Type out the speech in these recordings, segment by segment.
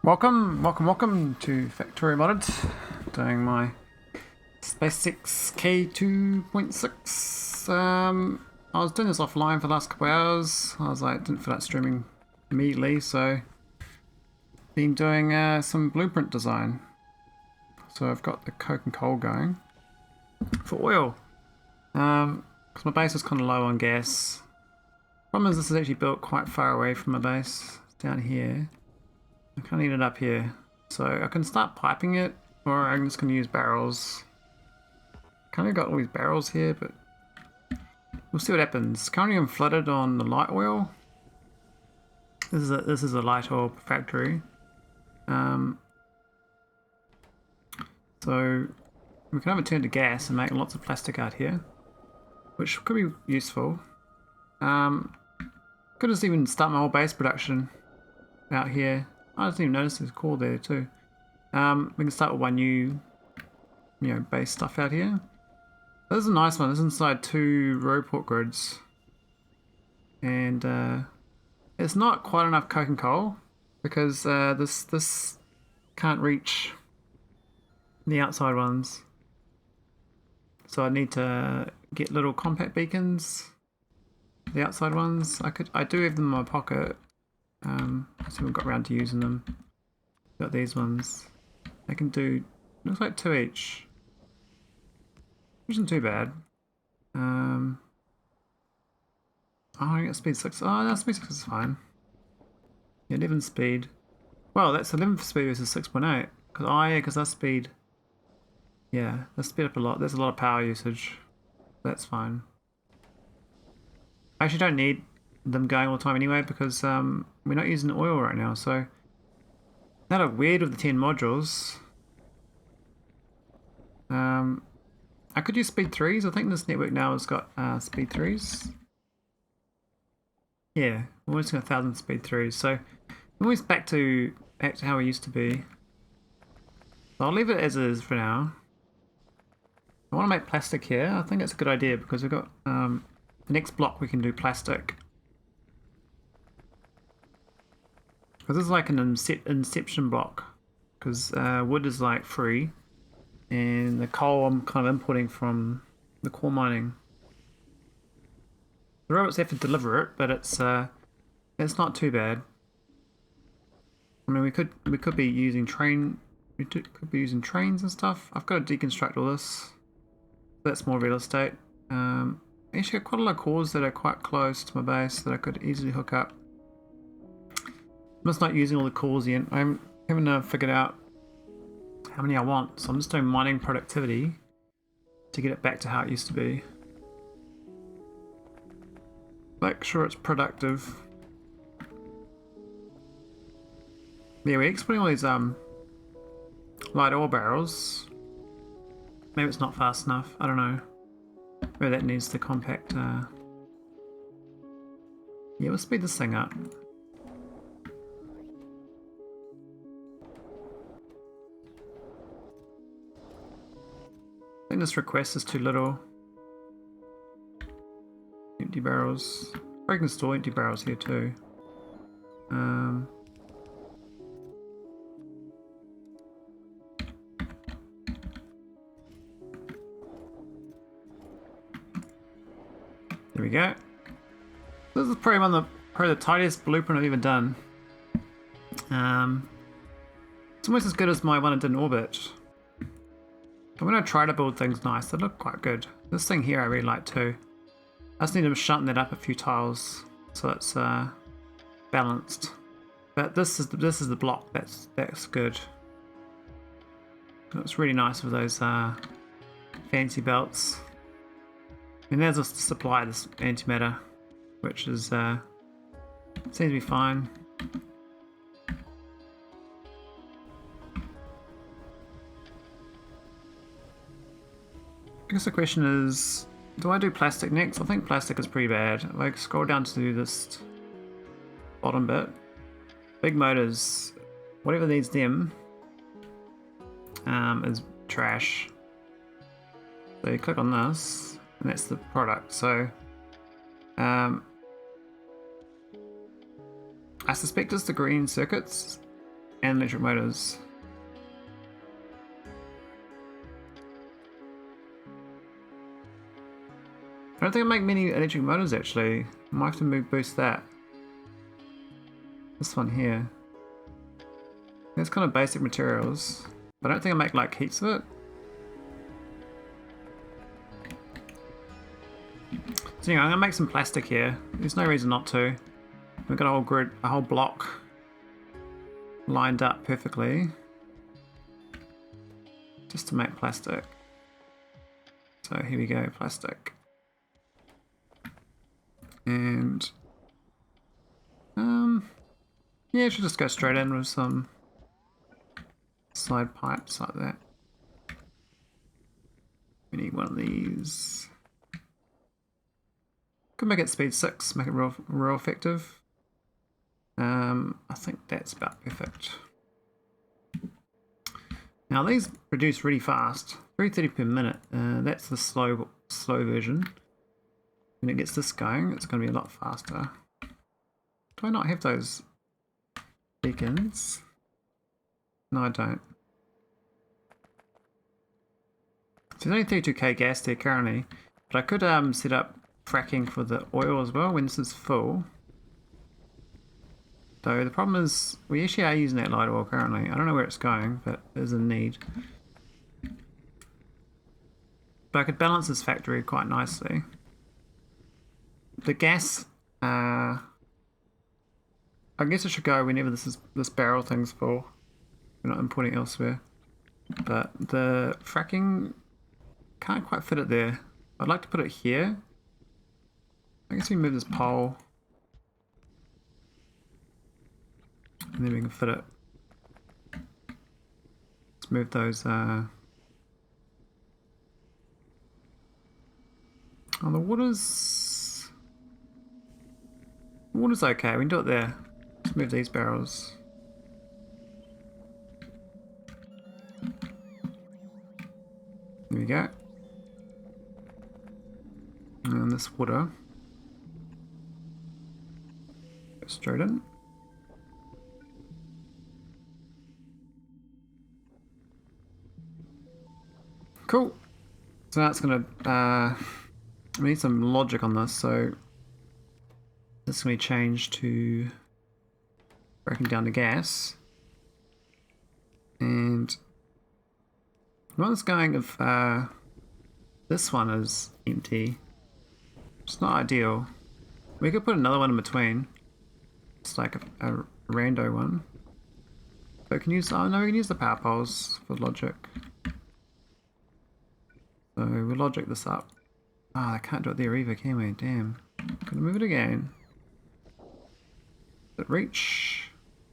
Welcome to Factorio Modded. Doing my SpaceX K2.6. I was doing this offline for the last couple of hours. I was like, didn't feel like streaming immediately, so been doing some blueprint design. So I've got the coke and coal going for oil. Because my base is kind of low on gas. Problem is, this is actually built quite far away from my base. It's down here. I kind of need it up here, so I can start piping it, or I'm just going to use barrels. Kind of got all these barrels here, but we'll see what happens. Currently I'm flooded on the light oil. This is a light oil factory. So we can have it turn to gas and make lots of plastic out here, which could be useful. Could just even start my whole base production out here. I didn't even notice there's core there too. We can start with one new, base stuff out here. This is a nice one. This is inside 2 row port grids, and it's not quite enough coke and coal because this can't reach the outside ones. So I need to get little compact beacons. The outside ones, I do have them in my pocket. I haven't got around to using them. Got these ones. They can do, looks like 2 each, which isn't too bad. Oh, I got speed 6. Oh, no, speed 6 is fine. Yeah, 11 speed. Well, that's 11 speed versus 6.8. Because that's speed. Yeah, that's speed up a lot. There's a lot of power usage. That's fine. I actually don't need them going all the time anyway because we're not using oil right now, so that are weird with the 10 modules. I could use speed 3s. I think this network now has got speed 3s. Yeah, almost got 1,000 speed 3s, so we're always back to how we used to be. So I'll leave it as is for now. I want to make plastic here. I think that's a good idea because we've got the next block we can do plastic. Because this is like an inception block, because wood is like free, and the coal I'm kind of importing from the core mining. The robots have to deliver it, but it's not too bad. I mean, we could be using trains and stuff. I've got to deconstruct all this. That's more real estate. Actually, got quite a lot of cores that are quite close to my base that I could easily hook up. I'm just not using all the cores yet. I haven't figured out how many I want, so I'm just doing mining productivity to get it back to how it used to be. Make sure it's productive. Yeah, we're exporting all these light oil barrels. Maybe it's not fast enough. I don't know. Maybe that needs to compact. Yeah, we'll speed this thing up. I think this request is too little. Empty barrels. I can store empty barrels here too. There we go. This is probably the tidiest blueprint I've ever done. It's almost as good as my one I did in orbit. But when I try to build things nice, they look quite good. This thing here I really like too. I just need to shorten that up a few tiles so it's balanced. But this is the block that's good. It's really nice with those fancy belts. And there's us to supply this antimatter, which is seems to be fine. I guess the question is, do I do plastic next? I think plastic is pretty bad. Like, scroll down to this bottom bit. Big motors, whatever needs them, is trash. So you click on this, and that's the product. So I suspect it's the green circuits and electric motors. I don't think I make many electric motors actually. I might have to boost that. This one here. It's kind of basic materials, but I don't think I make like heaps of it. So anyway, I'm gonna make some plastic here. There's no reason not to. We've got a whole grid, a whole block lined up perfectly just to make plastic. So here we go, plastic. And yeah, it should just go straight in with some side pipes like that. We need one of these. Could make it speed 6, make it real effective. I think that's about perfect. Now these produce really fast, 330 per minute. That's the slow version. When it gets this going, it's going to be a lot faster. Do I not have those beacons? No, I don't. So there's only 32k gas there currently, but I could set up fracking for the oil as well when this is full. Though the problem is we actually are using that light oil currently. I don't know where it's going, but there's a need. But I could balance this factory quite nicely. The gas, I guess it should go whenever this barrel thing's full. We're not importing elsewhere. But the fracking can't quite fit it there. I'd like to put it here. I guess we move this pole. And then we can fit it. Let's move those, oh, the water's okay, we can do it there. Let's move these barrels. There we go. And this water goes straight in. Cool. So now it's gonna we need some logic on this, so this is going to be changed to breaking down the gas. And the one that's going if this one is empty. It's not ideal. We could put another one in between. It's like a rando one. But we can use, oh no, we can use the power poles for logic. So we'll logic this up. Ah, I can't do it there either, can we? Damn. Gonna move it again. Does it reach?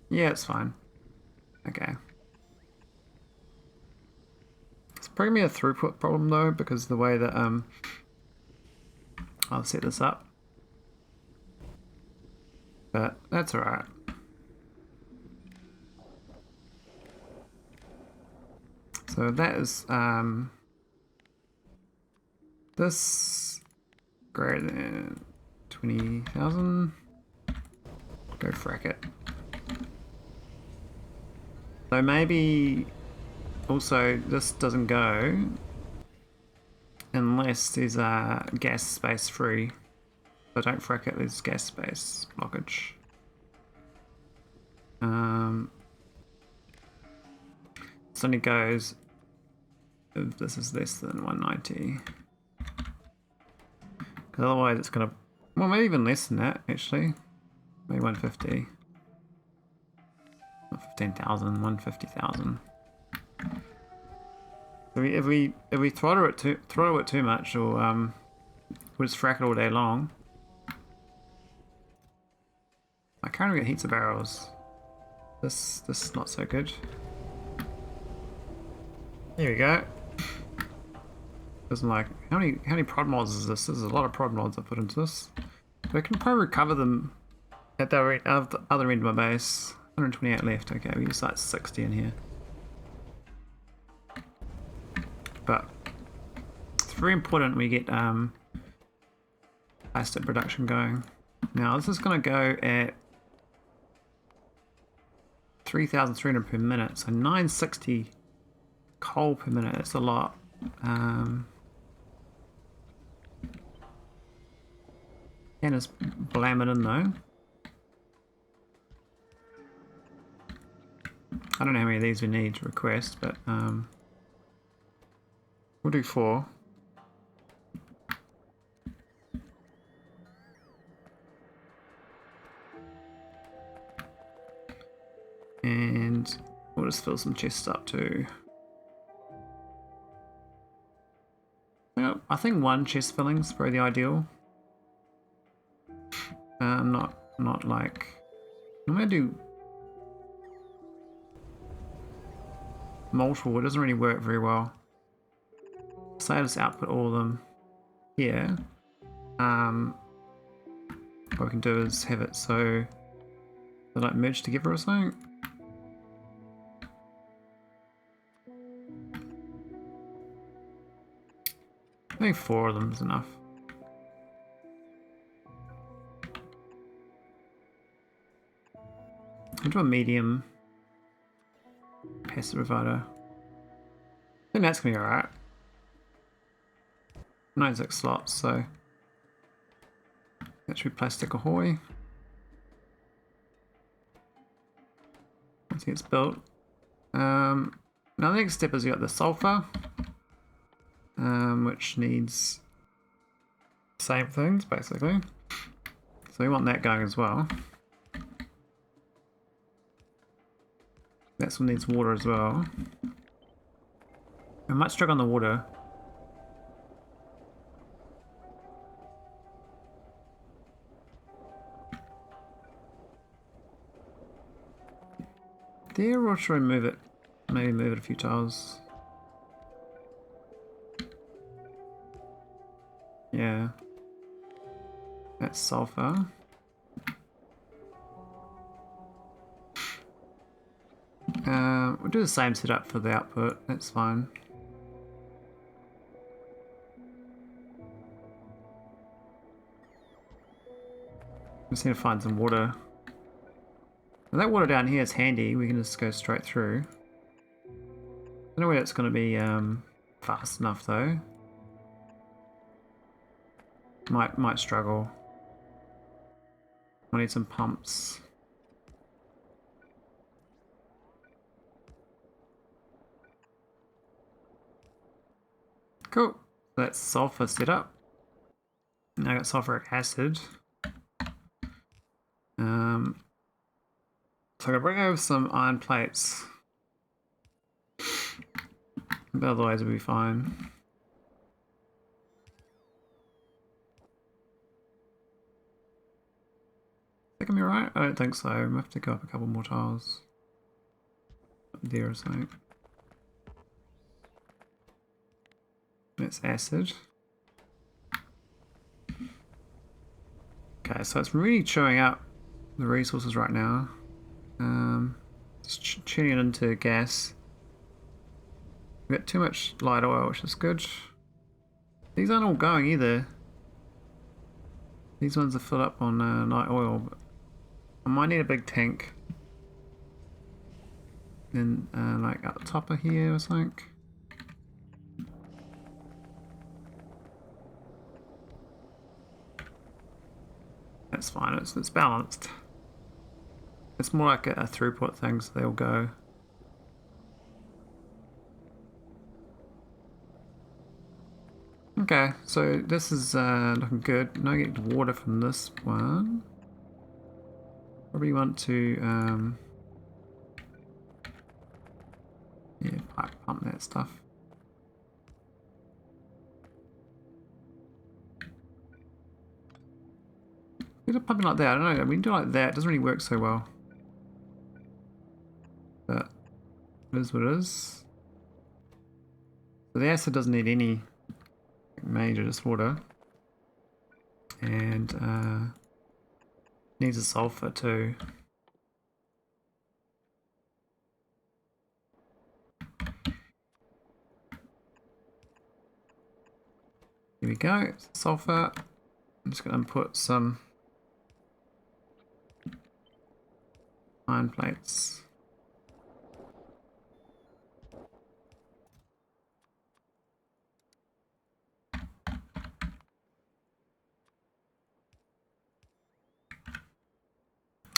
Yeah, it's fine. Okay. It's probably a throughput problem though, because the way that I'll set this up. But that's alright. So that is this greater than 20,000. Go frack it. So maybe also this doesn't go unless there's a gas space free. So don't frack it, there's gas space blockage. This only goes if this is less than 190. Because otherwise it's gonna, well, maybe even less than that actually. Maybe 150. Not 15,000, 150,000. So if we throttle it too much, or we'll just frack it all day long. I currently get heaps of barrels. This is not so good. Here we go. Doesn't like how many prod mods is this? There's a lot of prod mods I put into this. So I can probably recover them at the other end of my base. 128 left. Okay, we use like 60 in here. But it's very important we get plastic production going. Now this is going to go at 3,300 per minute, so 960 coal per minute. That's a lot. And just blam it in though. I don't know how many of these we need to request, but we'll do 4. And we'll just fill some chests up too. I think 1 chest filling is probably the ideal. Not like I'm gonna do multiple. It doesn't really work very well. So I just output all of them here. What we can do is have it so they like merge together or something. I think 4 of them is enough. I'll do a medium passive provider. I think that's gonna be alright. 96 slots, so that should be plastic ahoy. Once it gets built. Now the next step is you got the sulphur. Which needs the same things basically. So we want that going as well. That one needs water as well. I might struggle on the water. There, or should I move it? Maybe move it a few tiles. Yeah. That's sulphur. We'll do the same setup for the output, that's fine. Just need to find some water. Now that water down here is handy, we can just go straight through. I don't know whether it's going to be fast enough though. Might struggle. I need some pumps. Cool. That's sulphur set up. Now I got sulphuric acid. So I'm gonna bring over some iron plates. But otherwise we'll be fine. Think I'm alright? I don't think so. I have to go up a couple more tiles. Up there or something. That's acid. Okay, so it's really chewing up the resources right now. Just tuning it into gas. We've got too much light oil, which is good. These aren't all going either. These ones are filled up on light oil, but I might need a big tank. Then, like at the top of here or something. That's fine, it's balanced. It's more like a throughput thing, so they'll go. Okay, so this is looking good. Now I get water from this one. Probably want to yeah, pipe pump that stuff. It's pumping like that. I don't know. We can do it like that. It doesn't really work so well. But it is what it is. So the acid doesn't need any major, just water. And needs a sulphur too. Here we go. Sulphur. I'm just going to put some iron plates.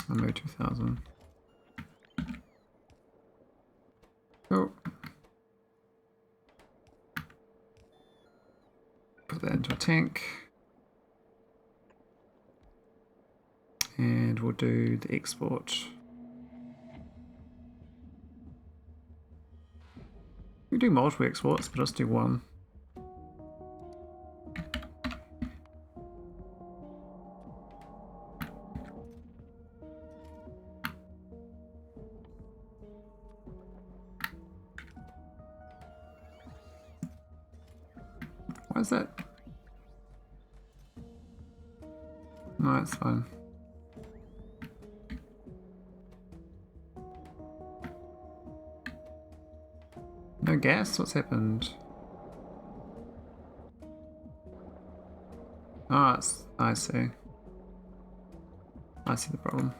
I'll move 2000. Cool. Put that into a tank. And we'll do the export. We do multiple exports, but let's do one. Why is that? No, it's fine. No gas? What's happened? Oh, it's, I see. I see the problem.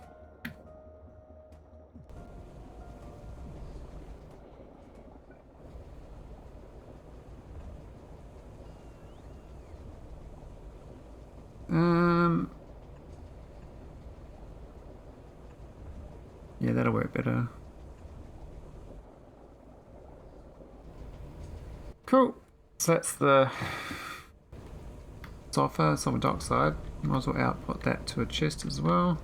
Yeah, that'll work better. Cool. So that's the sulphur dioxide. Might as well output that to a chest as well.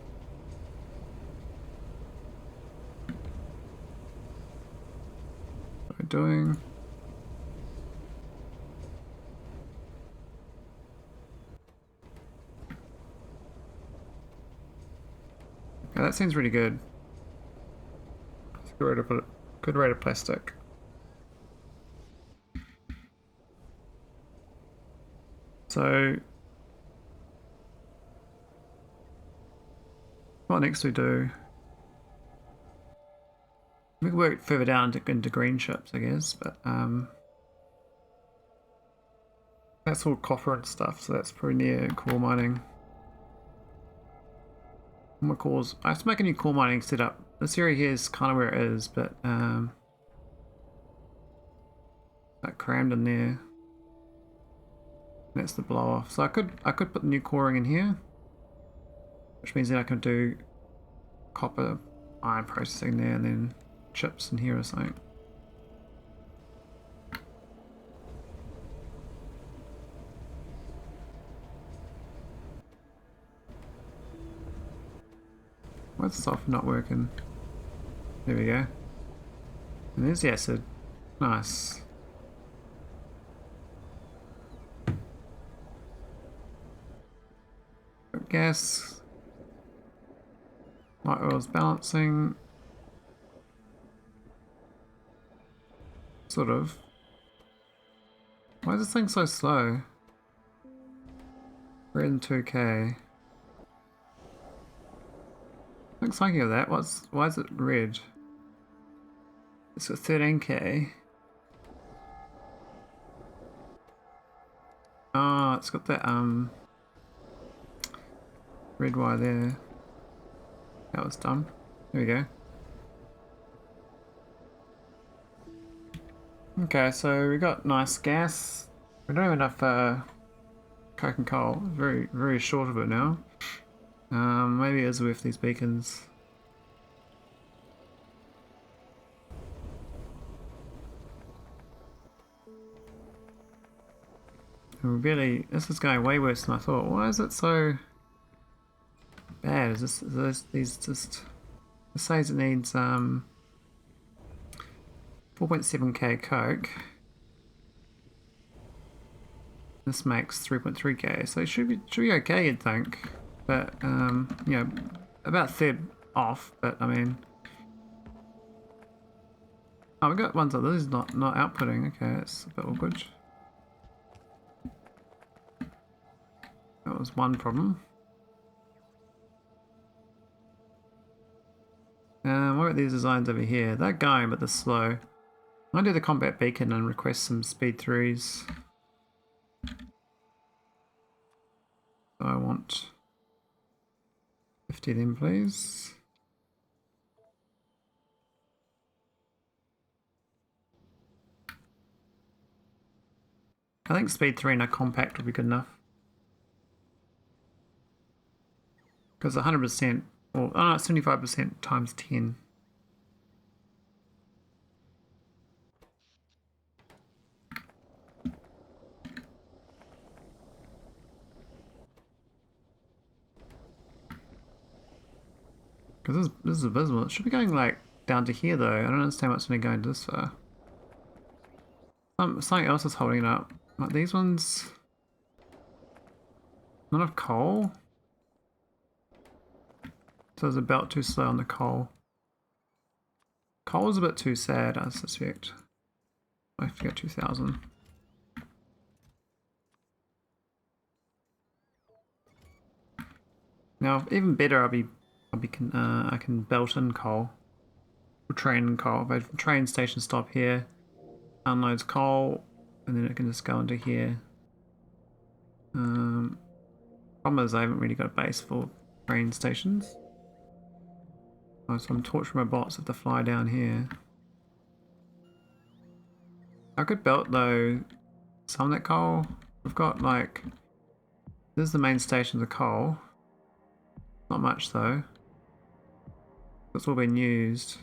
What we're doing. Okay, that seems really good. Good rate of plastic. So what next we do? We can work further down into green ships, I guess, but that's all copper and stuff, so that's pretty near core mining. More cores. I have to make a new core mining setup. This area here is kind of where it is, but that crammed in there. That's the blow off. So I could put the new coring in here, which means that I can do copper iron processing there and then chips in here or something. Why is the sulphur not working? There we go. And there's the acid. Nice. Gas. Light oil's balancing. Sort of. Why is this thing so slow? Red and 2K. Looks like of that. Why is it red? It's got 13K. Oh, it's got that red wire there. That was dumb. There we go. Okay, so we got nice gas. We don't have enough coke and coal. Very, very short of it now. Maybe it is with these beacons. Really, this is going way worse than I thought. Why is it so bad? Is these just... It says it needs 4.7k coke. This makes 3.3k, so it should be okay, you'd think. But you know, about a third off. But I mean, oh, we got ones that this is not outputting. Okay, that's a bit awkward. That was one problem. What about these designs over here? They're going, but they're slow. I'll do the combat beacon and request some speed 3s. So I want 50 of them, please. I think speed 3 and a compact would be good enough. Because 100% Or, oh no, 75% times 10. Because this is visible. It should be going like down to here though. I don't understand what's going to go into this far. Something else is holding it up. Like these ones. Not enough coal. So there's a belt too slow on the coal. Coal is a bit too sad, I suspect. I forget 2000. Now, even better, I can belt in coal. Or train coal. If I train station stop here, unloads coal, and then it can just go into here. Problem is I haven't really got a base for train stations. Oh, so I'm torturing my bots with the fly down here. I could belt though some of that coal. We've got like, this is the main station of the coal. Not much though. That's all been used.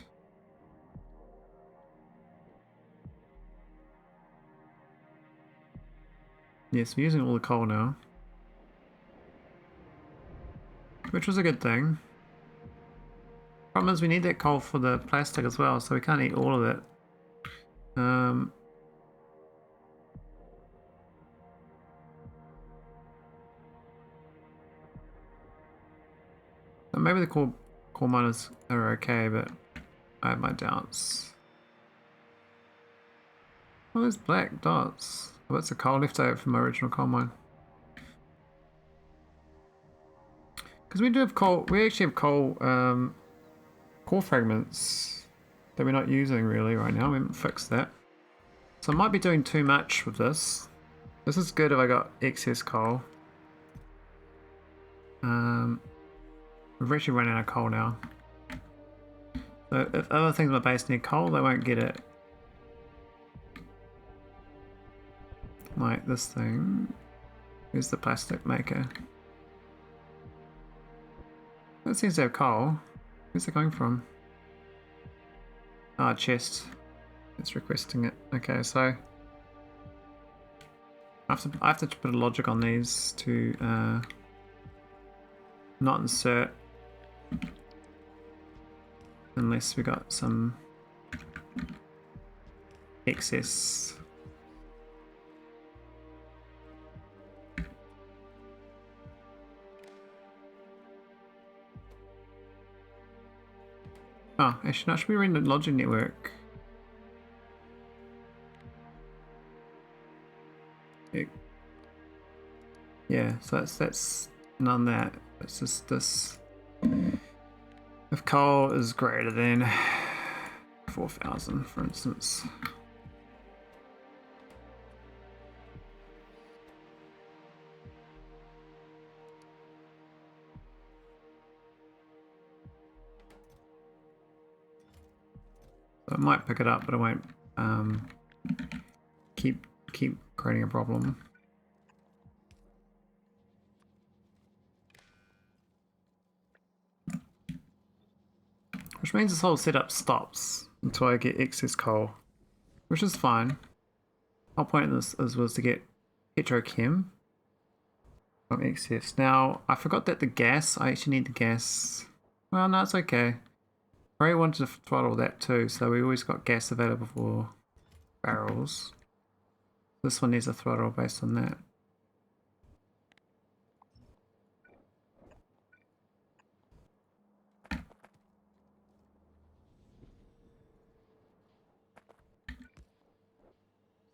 Yes, we're using all the coal now. Which was a good thing. Problem is we need that coal for the plastic as well, so we can't eat all of it. So maybe the coal miners are okay, but I have my doubts. Oh, there's black dots. Oh, that's a coal left over from my original coal mine. Because we do have coal, we actually have coal core fragments that we're not using really right now. We haven't fixed that. So I might be doing too much with this. This is good if I got excess coal. We've actually run out of coal now. So if other things in my base need coal, they won't get it. Like this thing. Here's the plastic maker. That seems to have coal. Where's it coming from? Ah, chest. It's requesting it. Okay, so I have to put a logic on these to not insert unless we got some excess. Oh, actually, no, should we run the logic network? Yeah, so that's none of that. It's just this. If coal is greater than 4,000, for instance. So I might pick it up, but I won't keep creating a problem. Which means this whole setup stops until I get excess coal, which is fine. The whole point of this was to get petrochem from excess. Now, I forgot that the gas, I actually need the gas. Well, no, it's okay. I really wanted to throttle that too, so we always got gas available for barrels. This one needs a throttle based on that.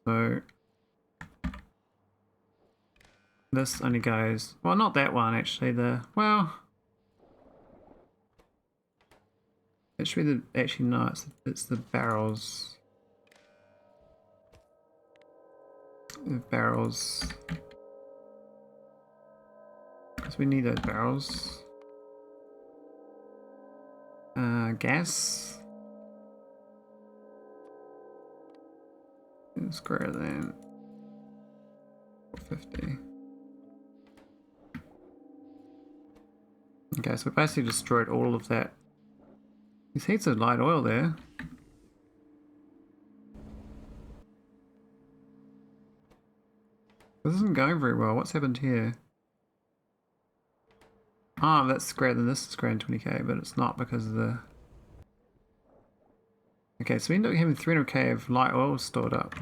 So this only goes, well, not that one actually, well, actually no, it's the barrels. The barrels, because we need those barrels. Gas is greater than 450. Okay, so we basically destroyed all of that. These heaps of light oil there. This isn't going very well. What's happened here? Ah, that's greater than this is greater than 20k, but it's not because of the... Okay, so we end up having 300k of light oil stored up.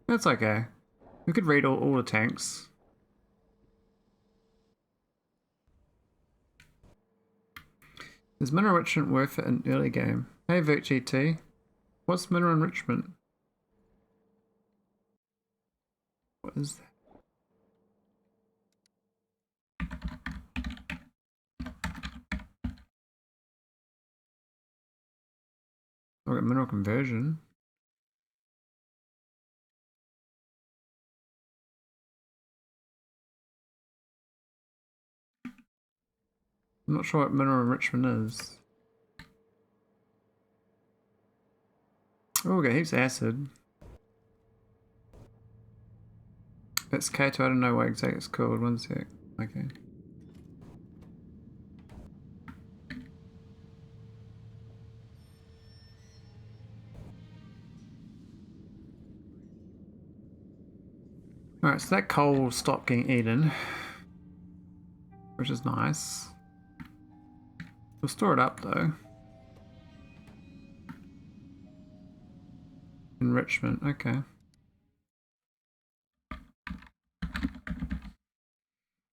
That's okay. We could read all the tanks. Is mineral enrichment worth it in early game? Hey VirtGT, what's mineral enrichment? What is that? I've got mineral conversion. I'm not sure what mineral enrichment is. Oh, we got heaps of acid. It's K2, I don't know what exactly it's called. One sec. Okay. Alright, so that coal will stop getting eaten, which is nice. We'll store it up though. Enrichment, okay.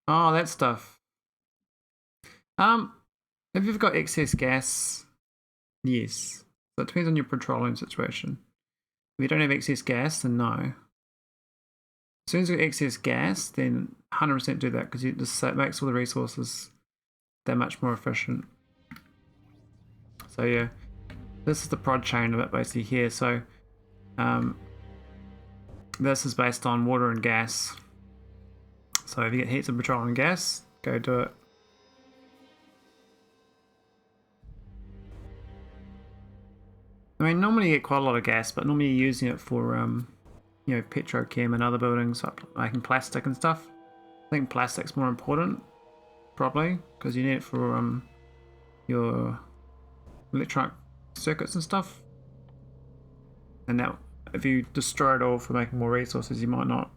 Oh, that stuff. If you've got excess gas, yes. So it depends on your petroleum situation. If you don't have excess gas, then no. As soon as you have excess gas, then 100% do that because it makes all the resources that much more efficient. So yeah, this is the prod chain of it basically here. So this is based on water and gas. So if you get heaps of petroleum and gas, go do it. I mean, normally you get quite a lot of gas, but normally you're using it for, you know, petrochem and other buildings, like making plastic and stuff. I think plastic's more important, probably, because you need it for your electronic circuits and stuff. And now, if you destroy it all for making more resources, you might not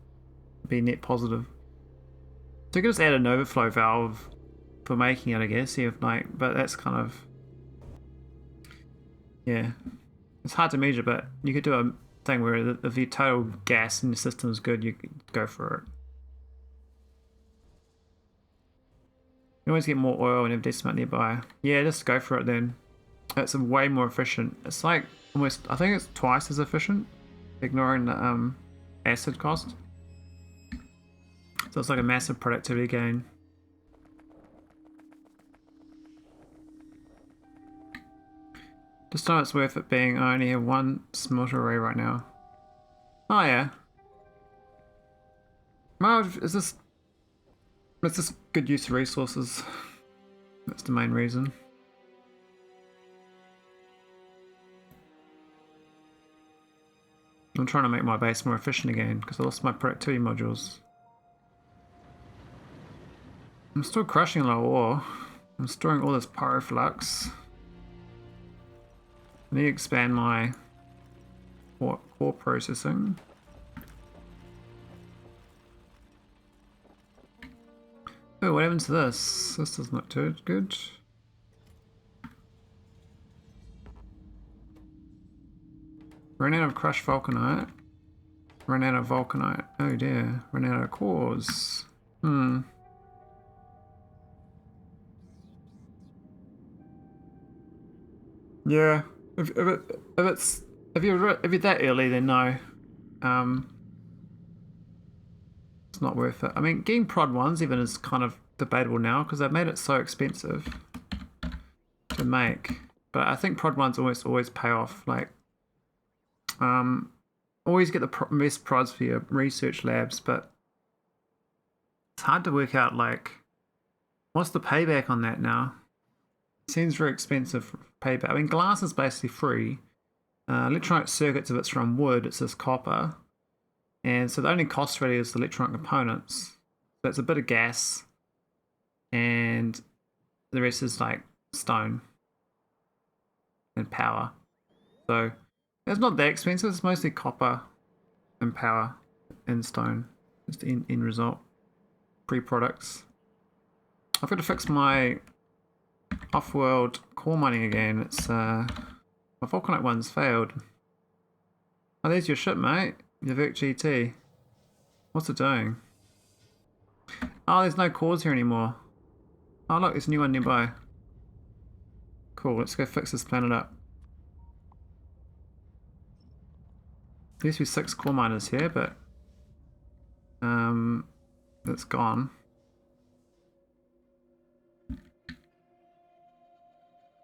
be net positive. So you can just add an overflow valve for making it, I guess. Yeah, like, but that's kind of, yeah, it's hard to measure. But you could do a thing where if your total gas in the system is good, you could go for it. You always get more oil and have decent amount nearby. Yeah, just go for it then. It's way more efficient. It's like almost, I think it's twice as efficient, ignoring the acid cost. So it's like a massive productivity gain. Just know it's worth it being I only have one smelter array right now. Oh yeah. Well, it's just good use of resources. That's the main reason. I'm trying to make my base more efficient again because I lost my productivity modules. I'm still crushing a lot of ore. I'm storing all this pyroflux. I need to expand my core processing. Oh, what happened to this? This doesn't look too good. Ran out of crushed vulcanite. Ran out of vulcanite. Oh dear. Ran out of cores. Yeah. If you're that early, then no. It's not worth it. I mean, getting prod ones even is kind of debatable now because they've made it so expensive to make. But I think prod ones almost always pay off. Like, always get the best prods for your research labs, but it's hard to work out like what's the payback on that now. It seems very expensive for payback. I mean, glass is basically free. Electronic circuits, if it's from wood, it's just copper. And so the only cost really is the electronic components. That's a bit of gas, and the rest is like stone and power. So it's not that expensive. It's mostly copper and power and stone. Just the end result. Pre-products. I've got to fix my off-world core mining again. It's my volcanite one's failed. Oh, there's your ship, mate. Your Vic GT. What's it doing? Oh, there's no cores here anymore. Oh look, there's a new one nearby. Cool, let's go fix this planet up. There used to be 6 core miners here, but it's gone.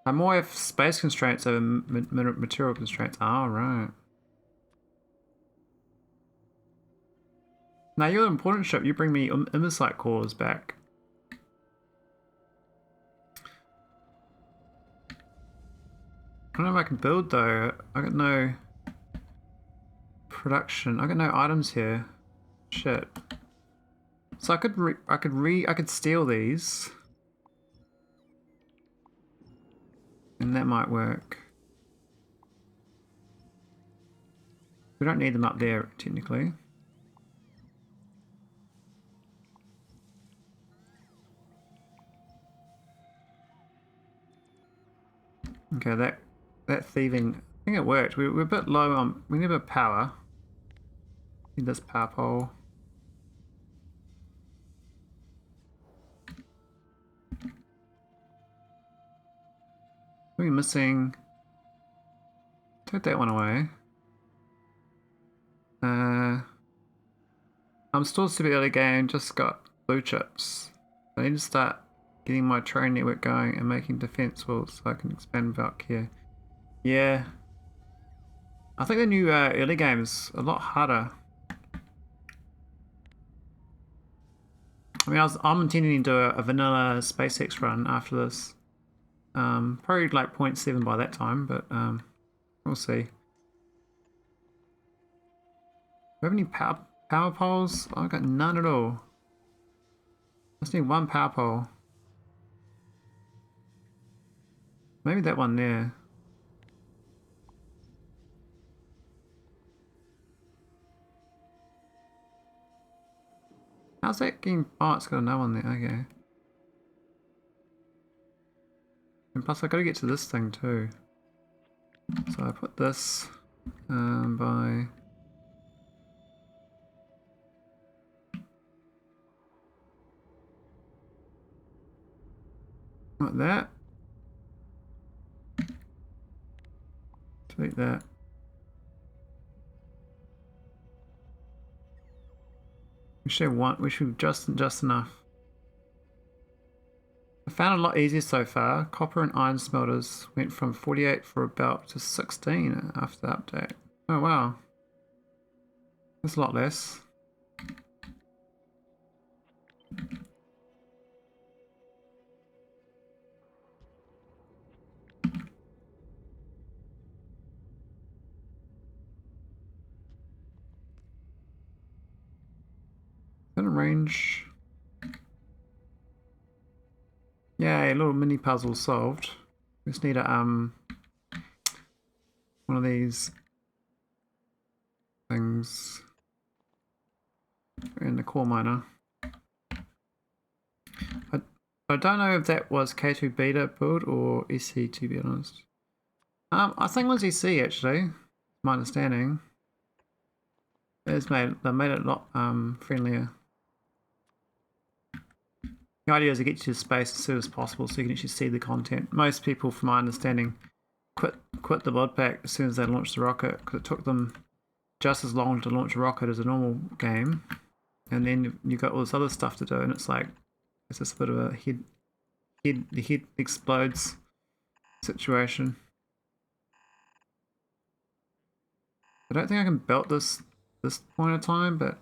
I more have space constraints over material constraints. Oh, right. Now you're an important ship. You bring me imersite cores back. I don't know if I can build though. I got no production. I got no items here. Shit. So I could steal these. And that might work. We don't need them up there technically. Okay, that thieving, I think it worked. We're a bit low on, we need a bit of power. Need this power pole. We're missing, take that one away. I'm still super early game, just got blue chips. I need to start getting my train network going and making defense walls so I can expand without care. Yeah. I think the new early game's a lot harder. I mean, I'm intending to do a vanilla SpaceX run after this. Probably like 0.7 by that time, but we'll see. Do we have any power poles? I've got none at all. Just need one power pole. Maybe that one there. How's that getting? Oh, it's got another one there. Okay. And plus, I got to get to this thing too. So I put this by. Like that. Delete that. We should just enough. I found it a lot easier so far. Copper and iron smelters went from 48 for a belt to 16 after the update. Oh wow. That's a lot less. Range. Yay, a little mini puzzle solved. We just need a one of these things in the core miner. I don't know if that was K2 beta build or SC, to be honest. I think it was SC actually, my understanding. They made it a lot friendlier. The idea is to get you to space as soon as possible so you can actually see the content. Most people, from my understanding, quit the mod pack as soon as they launch the rocket because it took them just as long to launch a rocket as a normal game. And then you got all this other stuff to do, and it's like, it's just a bit of a the head explodes situation. I don't think I can belt this point of time, but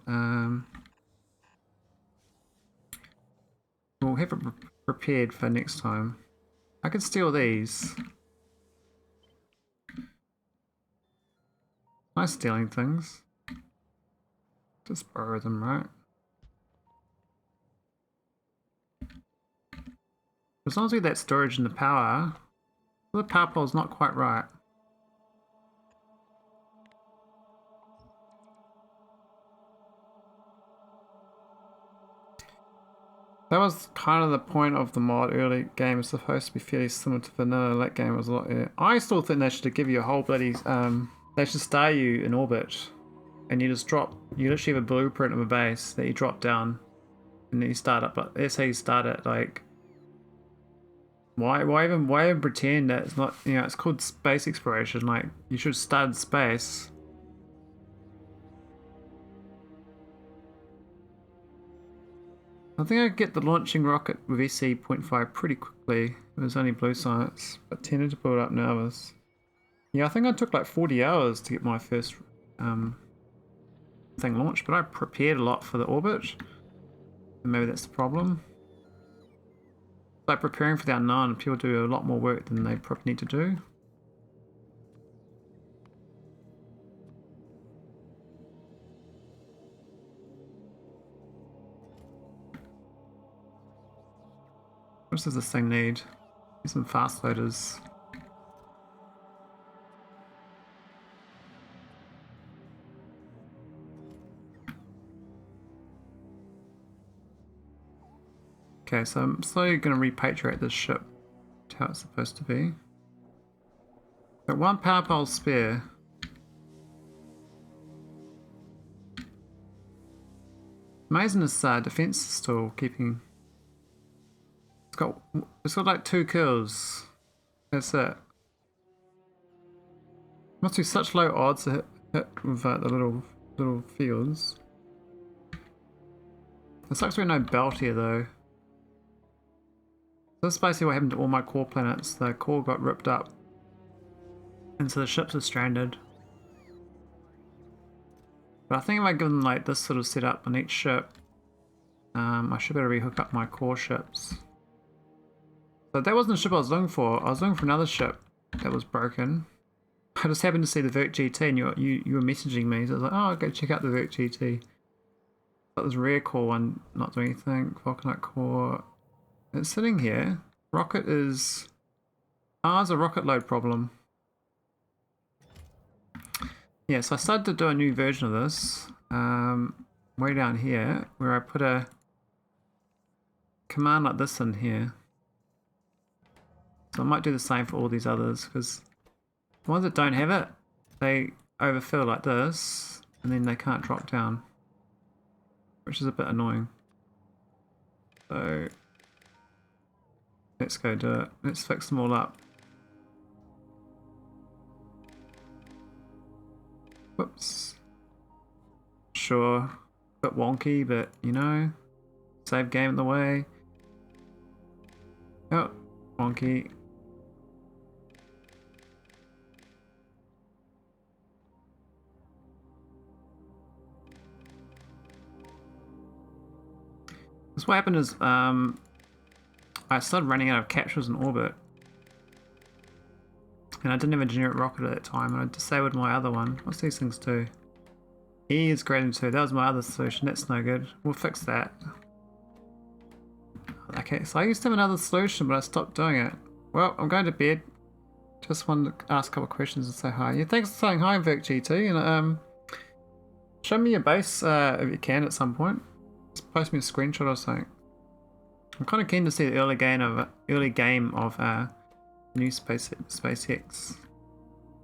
we'll have it prepared for next time. I could steal these. Nice stealing things. Just borrow them, right? As long as we get that storage and the power, the power pole is not quite right. That was kind of the point of the mod. Early game is supposed to be fairly similar to vanilla. Late game was a lot. Yeah. I still think they should give you a whole bloody. They should star you in orbit, and you just drop. You literally have a blueprint of a base that you drop down, and then you start up. But that's how you start it. Like, why even pretend that it's not? You know, it's called space exploration. Like, you should start in space. I think I could get the launching rocket with SC.5 pretty quickly. It was only blue science, but tended to build up nervous. Yeah, I think I took like 40 hours to get my first thing launched, but I prepared a lot for the orbit. And maybe that's the problem. Like preparing for the unknown, people do a lot more work than they probably need to do. What does this thing need? Need some fast loaders. Okay, so I'm slowly going to repatriate this ship to how it's supposed to be. Got one power pole spare. Amazing this defense is still keeping. It's got like 2 kills. That's it. Must be such low odds to hit with the little fields. It sucks we have no belt here though. So this is basically what happened to all my core planets. The core got ripped up, and so the ships are stranded. But I think if I give them like this sort of setup on each ship, I should be able to rehook up my core ships. So that wasn't the ship I was looking for. I was looking for another ship that was broken. I just happened to see the Vert GT, and you were messaging me, so I was like, oh, I'll go check out the Vert GT. But this rare core one not doing anything. Vulcanite core. It's sitting here. Rocket is. There's a rocket load problem. Yeah, so I started to do a new version of this. Way down here, where I put a command like this in here. So I might do the same for all these others, because the ones that don't have it, they overfill like this, and then they can't drop down, which is a bit annoying. So let's go do it. Let's fix them all up. Whoops. Sure, a bit wonky, but you know, save game in the way. Oh, wonky. So what happened is, I started running out of capsules in orbit, and I didn't have a generic rocket at that time, and I disabled my other one. What's these things do? E is greater than 2. That was my other solution. That's no good. We'll fix that. Okay, so I used to have another solution, but I stopped doing it. Well, I'm going to bed. Just wanted to ask a couple of questions and say hi. Yeah, thanks for saying hi, Vic GT, and show me your base if you can at some point. Just post me a screenshot or something. I'm kind of keen to see the early game of new SpaceX. I'm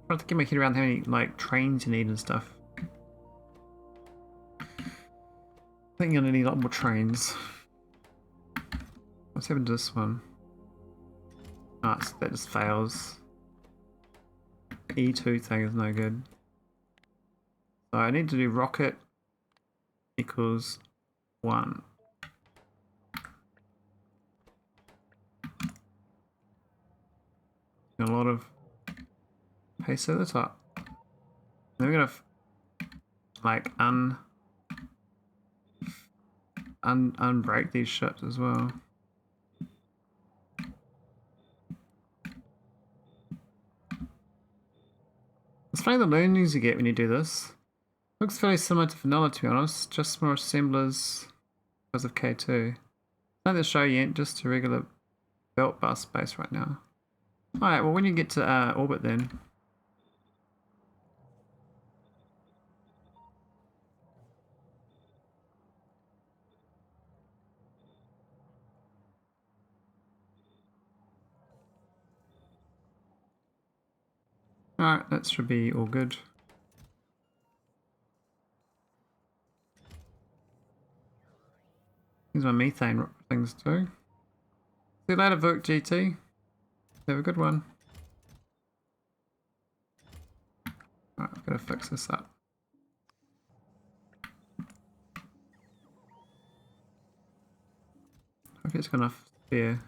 trying to get my head around how many like trains you need and stuff. I think you're gonna need a lot more trains. What's happened to this one? Oh, that just fails. The E2 thing is no good. So I need to do rocket equals 1. A lot of paste at the top. Then we're gonna like unbreak these ships as well. It's funny the learnings you get when you do this. Looks fairly similar to vanilla, to be honest, just more assemblers because of K2. Not to show yet, just a regular belt bar space right now. Alright, well when you get to orbit then. Alright, that should be all good. Here's my methane things too. See you later, Vuk GT. Have a good one. Alright, I've got to fix this up. Hope it's got enough spare.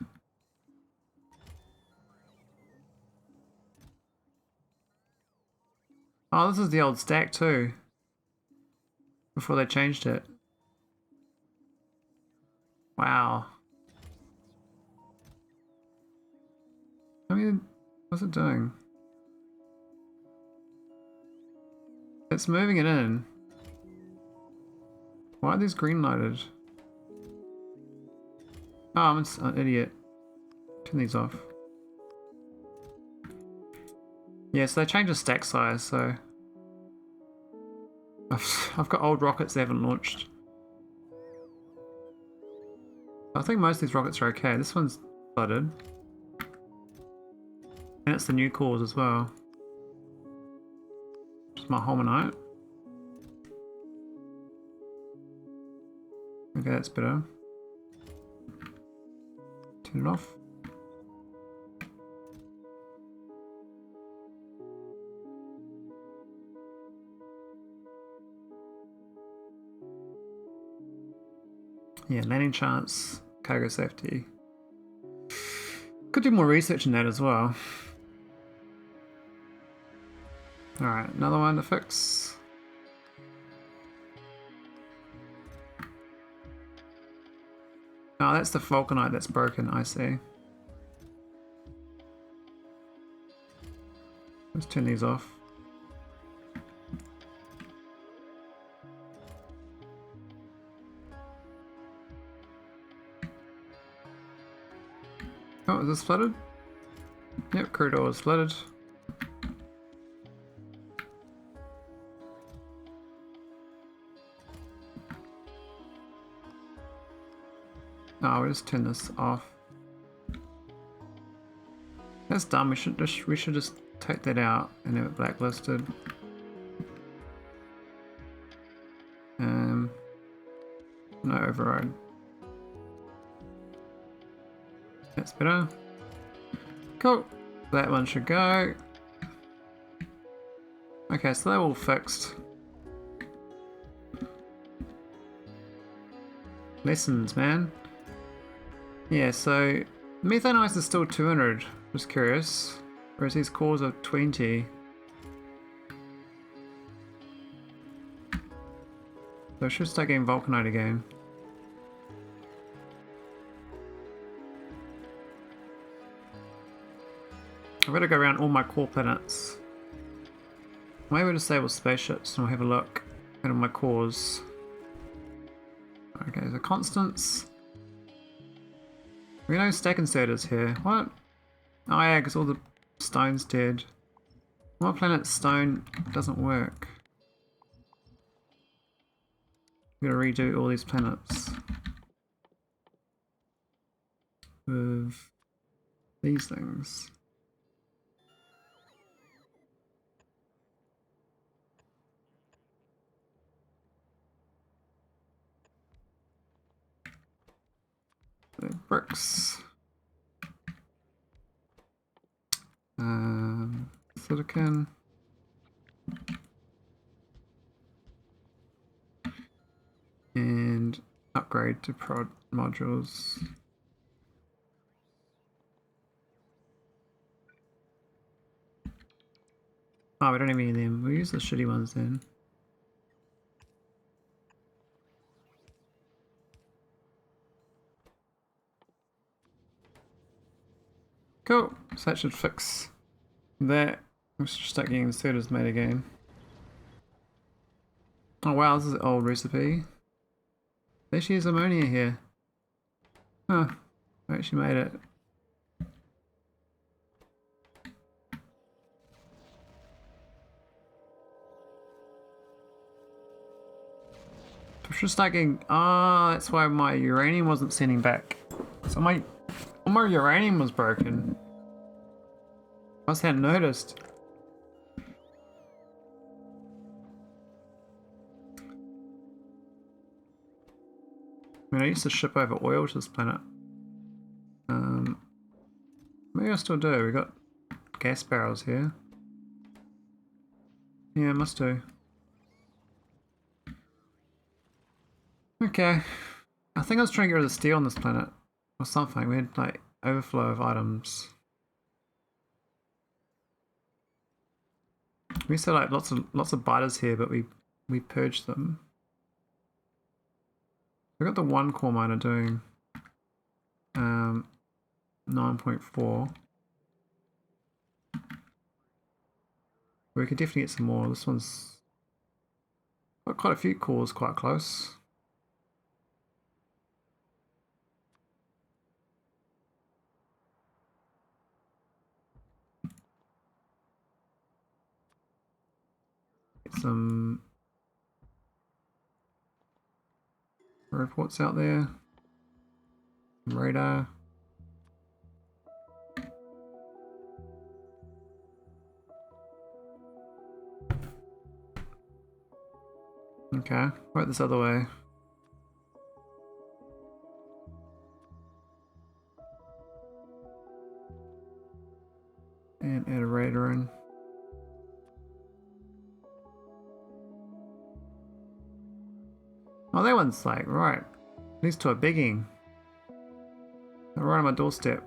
Oh, this is the old stack too. Before they changed it. Wow. I mean, what's it doing? It's moving it in. Why are these green lighted? Oh, I'm an idiot. Turn these off. Yeah, so they changed the stack size, so... I've got old rockets they haven't launched. I think most of these rockets are okay. This one's flooded. And it's the new cores as well. Just my Maholic. Okay, that's better. Turn it off. Yeah, landing chance, cargo safety. Could do more research in that as well. Alright, another one to fix. Oh, that's the vulcanite that's broken, I see. Let's turn these off. Oh, is this flooded? Yep, corridor is flooded. Oh, we'll just turn this off. That's dumb. We should just take that out and have it blacklisted. No override. That's better. Cool. That one should go. Okay, so they're all fixed. Lessons, man. Yeah, so methane ice is still 200. Just curious. Whereas these cores are 20. So I should start getting vulcanite again. I've got to go around all my core planets. Maybe disable spaceships and we'll have a look at all my cores. Okay, so Constance. We know stack inserters here. What? Oh yeah, because all the stone's dead. What planet stone doesn't work? We've got to redo all these planets. With these things. The bricks. Silicon. And upgrade to prod modules. Oh, we don't have any of them. We'll use the shitty ones then. Cool. So that should fix that. Let's just start getting inserters made again. Oh wow, this is an old recipe. There she is ammonia here. Huh. I actually made it. I should start getting... Ah, that's why my uranium wasn't sending back. So my uranium was broken. Must hadn't noticed. I mean, I used to ship over oil to this planet. Maybe I still do. We got gas barrels here. Yeah, must do. Okay. I think I was trying to get rid of the steel on this planet. Or something. We had like overflow of items. We used to like lots of biters here, but we purged them. We got the one core miner doing 9.4. We could definitely get some more. This one's got quite a few cores quite close. Get some reports out there. Radar. Okay, right this other way. And add a radar in. Oh, that one's like, right. Leads to a bigging. Right on my doorstep.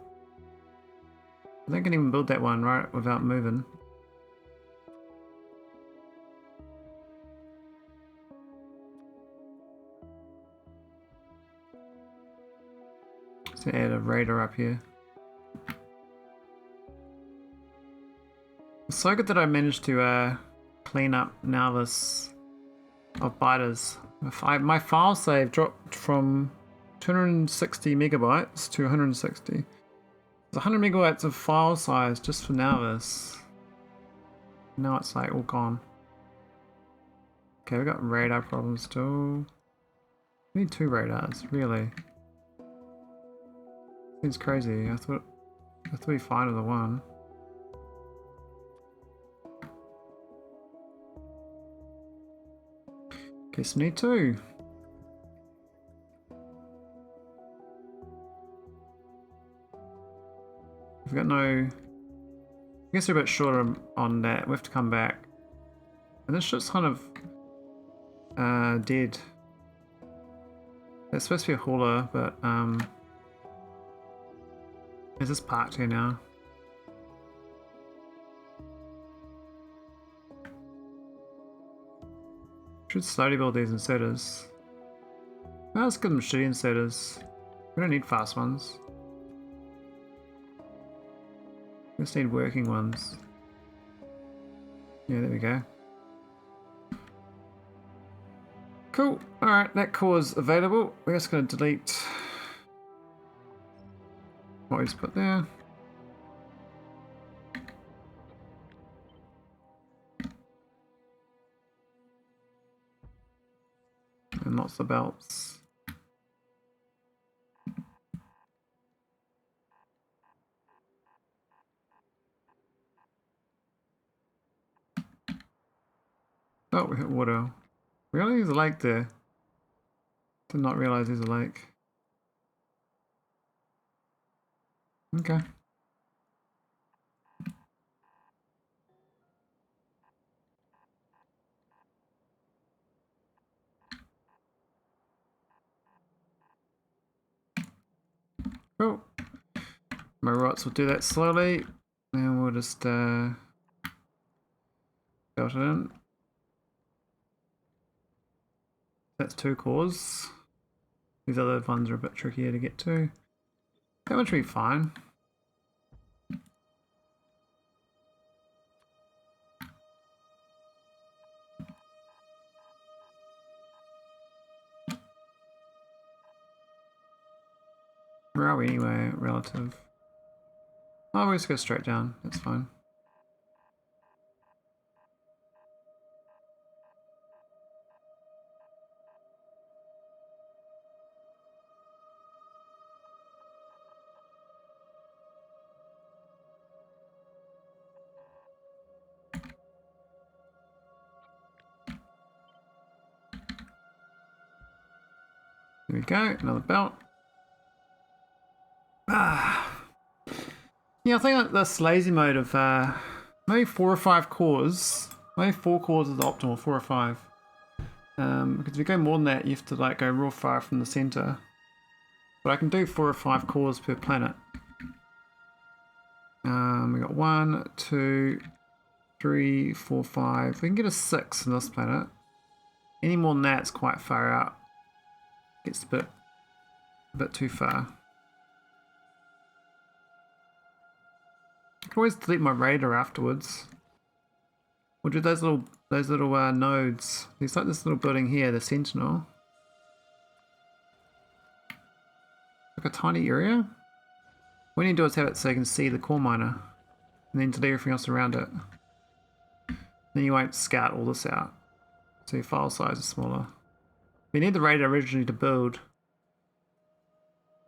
I think I can even build that one right without moving. So add a radar up here. It's so good that I managed to clean up nauvis of biters. My file save dropped from 260 megabytes to 160. There's 100 megabytes of file size just for nauvis. Now it's like all gone. Okay, we got radar problems still. We need 2 radars, really. Seems crazy. I thought we'd be fine with the one. Guess we need 2. We've got no... I guess we're a bit shorter on that. We have to come back. And this ship's kind of dead. It's supposed to be a hauler, but is this parked here now? Should slowly build these inserters. Well, let's give them shitty inserters. We don't need fast ones. We just need working ones. Yeah, there we go. Cool. Alright, that core is available. We're just going to delete what we just put there. And lots of belts. Oh, we hit water. Really? There's a lake there. Did not realize there's a lake. Okay. Cool. My robots will do that slowly. And we'll just belt it in. That's 2 cores. These other ones are a bit trickier to get to. That one should be fine. Where are we anyway, relative? Oh, we'll just go straight down. That's fine. There we go, another belt. Yeah, I think like this lazy mode of maybe 4 or 5 cores. Maybe 4 cores is optimal, 4 or 5. Because if you go more than that, you have to like go real far from the center. But I can do 4 or 5 cores per planet. We got 1, 2, 3, 4, 5. We can get a 6 on this planet. Any more than that's quite far out. Gets a bit too far. I can always delete my radar afterwards. Or do those little nodes. There's like this little building here, the Sentinel. Like a tiny area. What you need to do is have it so you can see the core miner. And then delete everything else around it. Then you won't scout all this out. So your file size is smaller. We need the radar originally to build.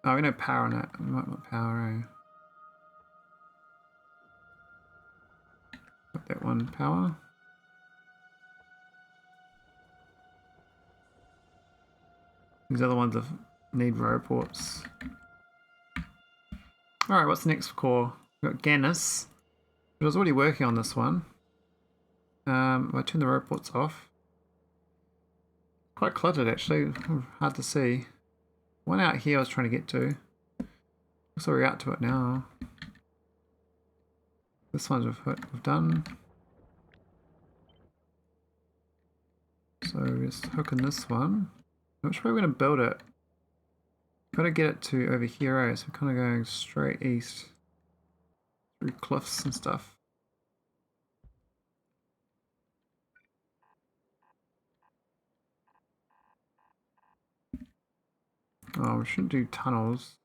Oh, we know power on it. We might want power, eh? Got that one power. These other ones need roboports. Alright, what's the next core? We've got Ganus. But I was already working on this one. If I turn the roboports off. Quite cluttered actually, hard to see. One out here I was trying to get to. Looks like we're out to it now. This one we've done. So we're just hooking this one. Which way we're going to build it? Got to get it to over here, eh? So we're kind of going straight east through cliffs and stuff. Oh, we shouldn't do tunnels.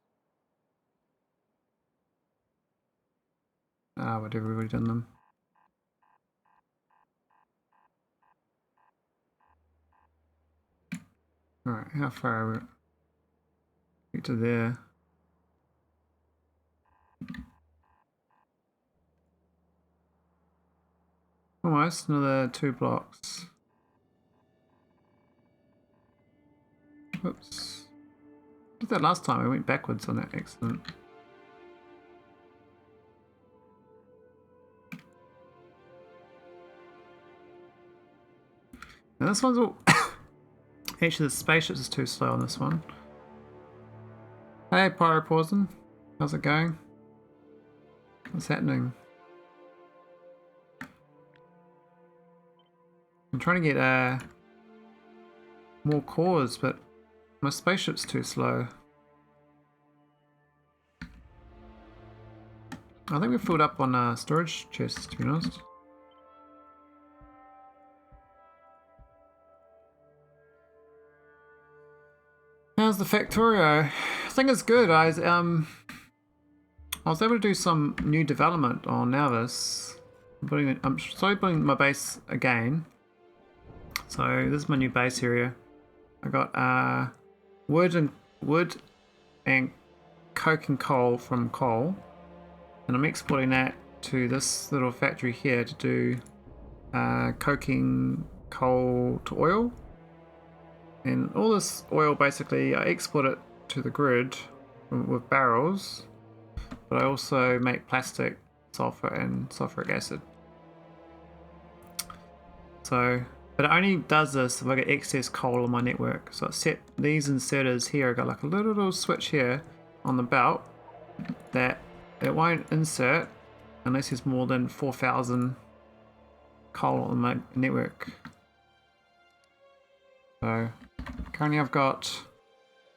Ah, whatever, we've already done them. Alright, how far are we? Get to there. Almost, another 2 blocks. Whoops. Did that last time, I went backwards on that, excellent. Now this one's all... Actually the spaceships is too slow on this one. Hey Pyropausin, how's it going? What's happening? I'm trying to get more cores, but my spaceship's too slow. I think we're filled up on storage chests, to be honest. How's the Factorio? I think it's good. I was able to do some new development on nauvis. I'm slowly building my base again. So this is my new base area. I got wood and coke and coal from coal, and I'm exporting that to this little factory here to do coking coal to oil. And all this oil basically I export it to the grid with barrels, but I also make plastic, sulphur and sulphuric acid. So, but it only does this if I get excess coal on my network. So I set these inserters here. I got like a little switch here on the belt that it won't insert unless there's more than 4,000 coal on my network. So currently I've got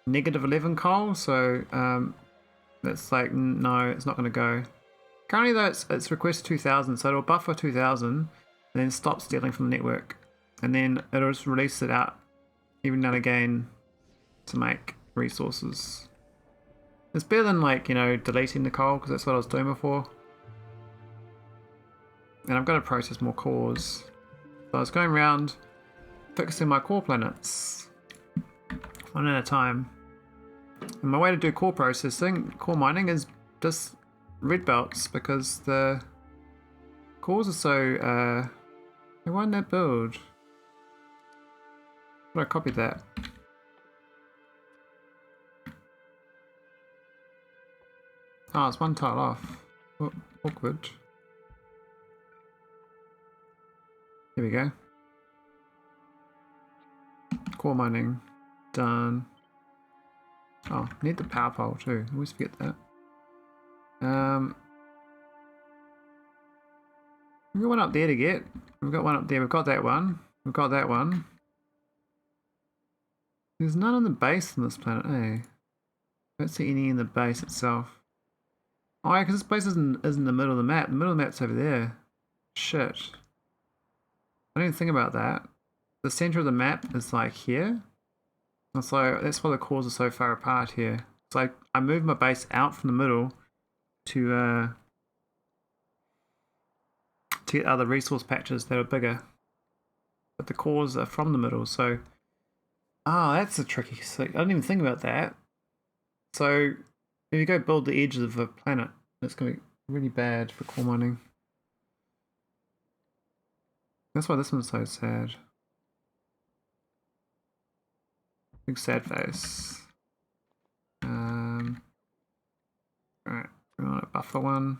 -11 coal, so that's like, no, it's not going to go. Currently though it's requested 2,000, so it'll buffer 2,000 and then stop stealing from the network, and then it'll just release it out every now and again to make resources. It's better than, like, you know, deleting the coal, because that's what I was doing before. And I've got to process more cores, so I was going around focusing my core planets one at a time. And my way to do core processing, core mining, is just red belts, because the cores are so why didn't that build? But I copied that. Oh, it's one tile off. Oh, awkward. Here we go. Core mining. Done. Oh, need the power pole too. I always forget that. We've got one up there to get. We've got one up there. We've got that one. We've got that one. There's none on the base on this planet, eh? I don't see any in the base itself. Oh, yeah, because this base isn't in the middle of the map. The middle of the map's over there. Shit. I didn't even think about that. The center of the map is like here. And so that's why the cores are so far apart here. So I moved my base out from the middle to get other resource patches that are bigger. But the cores are from the middle, so... Ah, that's a tricky... I didn't even think about that. So, if you go build the edges of a planet, it's going to be really bad for core mining. That's why this one's so sad. Big sad face. Alright, we want a buffer one.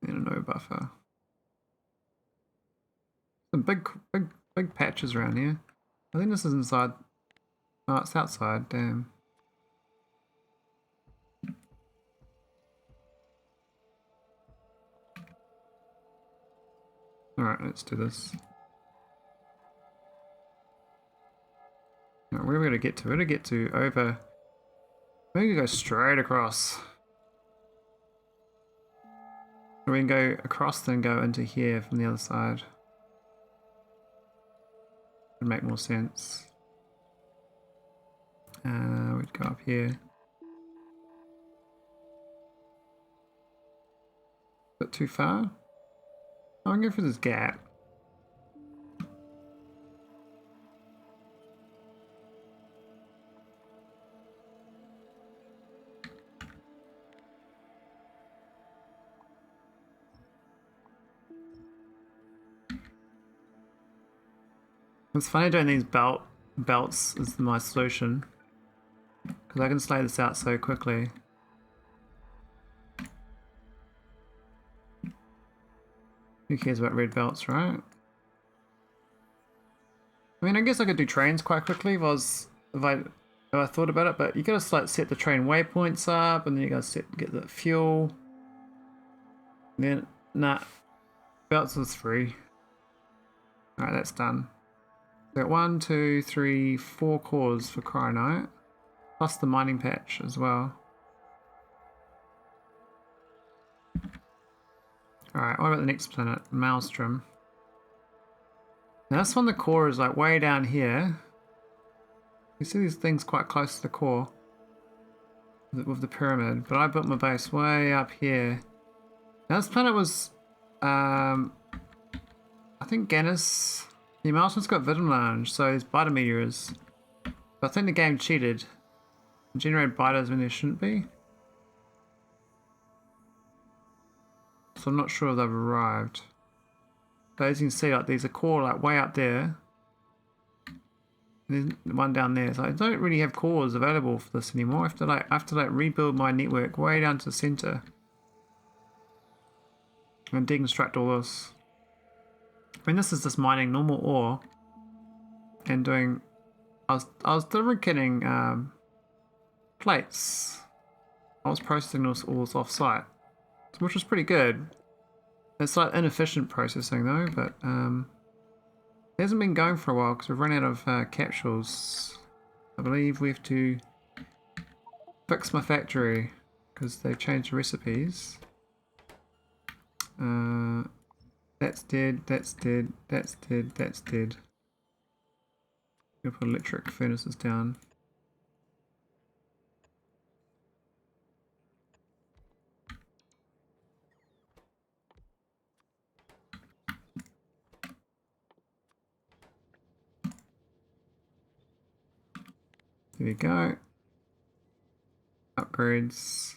And a no buffer. Some big patches around here. I think this is inside. Oh, it's outside, damn. Alright, let's do this. Right, where are we gonna get to? We're gonna get to over. We're gonna go straight across. Or we can go across then go into here from the other side. Would make more sense. We'd go up here. Bit too far? Oh, I can go for this gap. It's funny doing these belts is my solution. Because I can slay this out so quickly. Who cares about red belts, right? I mean, I guess I could do trains quite quickly if I thought about it, but you gotta like set the train waypoints up, and then you gotta get the fuel. And then, nah, belts is free. Alright, that's done. So 1, 2, 3, 4 cores for cryonite, plus the mining patch as well. Alright, what about the next planet? Maelstrom. Now this one, the core is like way down here. You see these things quite close to the core with the pyramid, but I built my base way up here. Now this planet was, I think Ganus. The Maelstrom's got Vidim Lounge, so his biter meteor is. But I think the game cheated. It generated biters when there shouldn't be. So I'm not sure if they've arrived. But as you can see, like there's a core like way up there. And there's one down there. So I don't really have cores available for this anymore. I have to like rebuild my network way down to the center. And deconstruct all this. I mean, this is just mining normal ore and doing. I was fabricating plates. I was processing all this off-site, which was pretty good. It's like inefficient processing though, but it hasn't been going for a while because we've run out of capsules. I believe we have to fix my factory because they've changed the recipes. That's dead, that's dead, that's dead, that's dead. I'm gonna put electric furnaces down. There we go. Upgrades.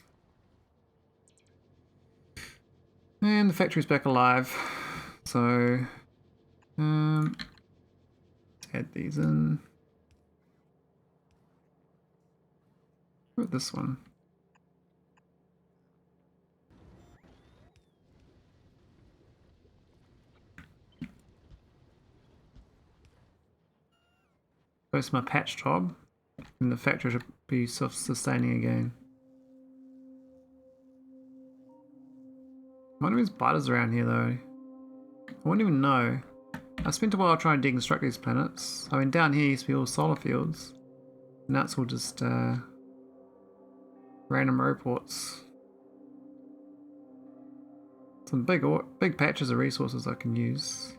And the factory's back alive. So, see add these in. With this one. Post my patch job, and the factory should be self-sustaining again. I wonder if there's spiders around here though. I wouldn't even know. I spent a while trying to deconstruct these planets. I mean, down here used to be all solar fields. And now it's all just random reports. Some big patches of resources I can use.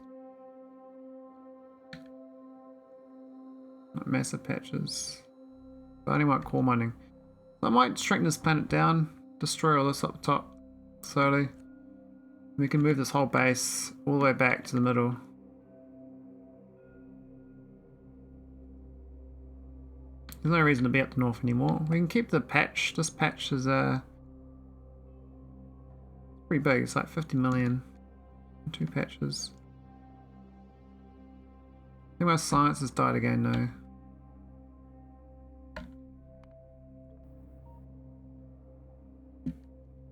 Not massive patches. But I only want core mining. So I might shrink this planet down, destroy all this up top slowly. We can move this whole base all the way back to the middle. There's no reason to be up the north anymore. We can keep the patch. This patch is pretty big. It's like 50 million. 2 patches. I think my science has died again now.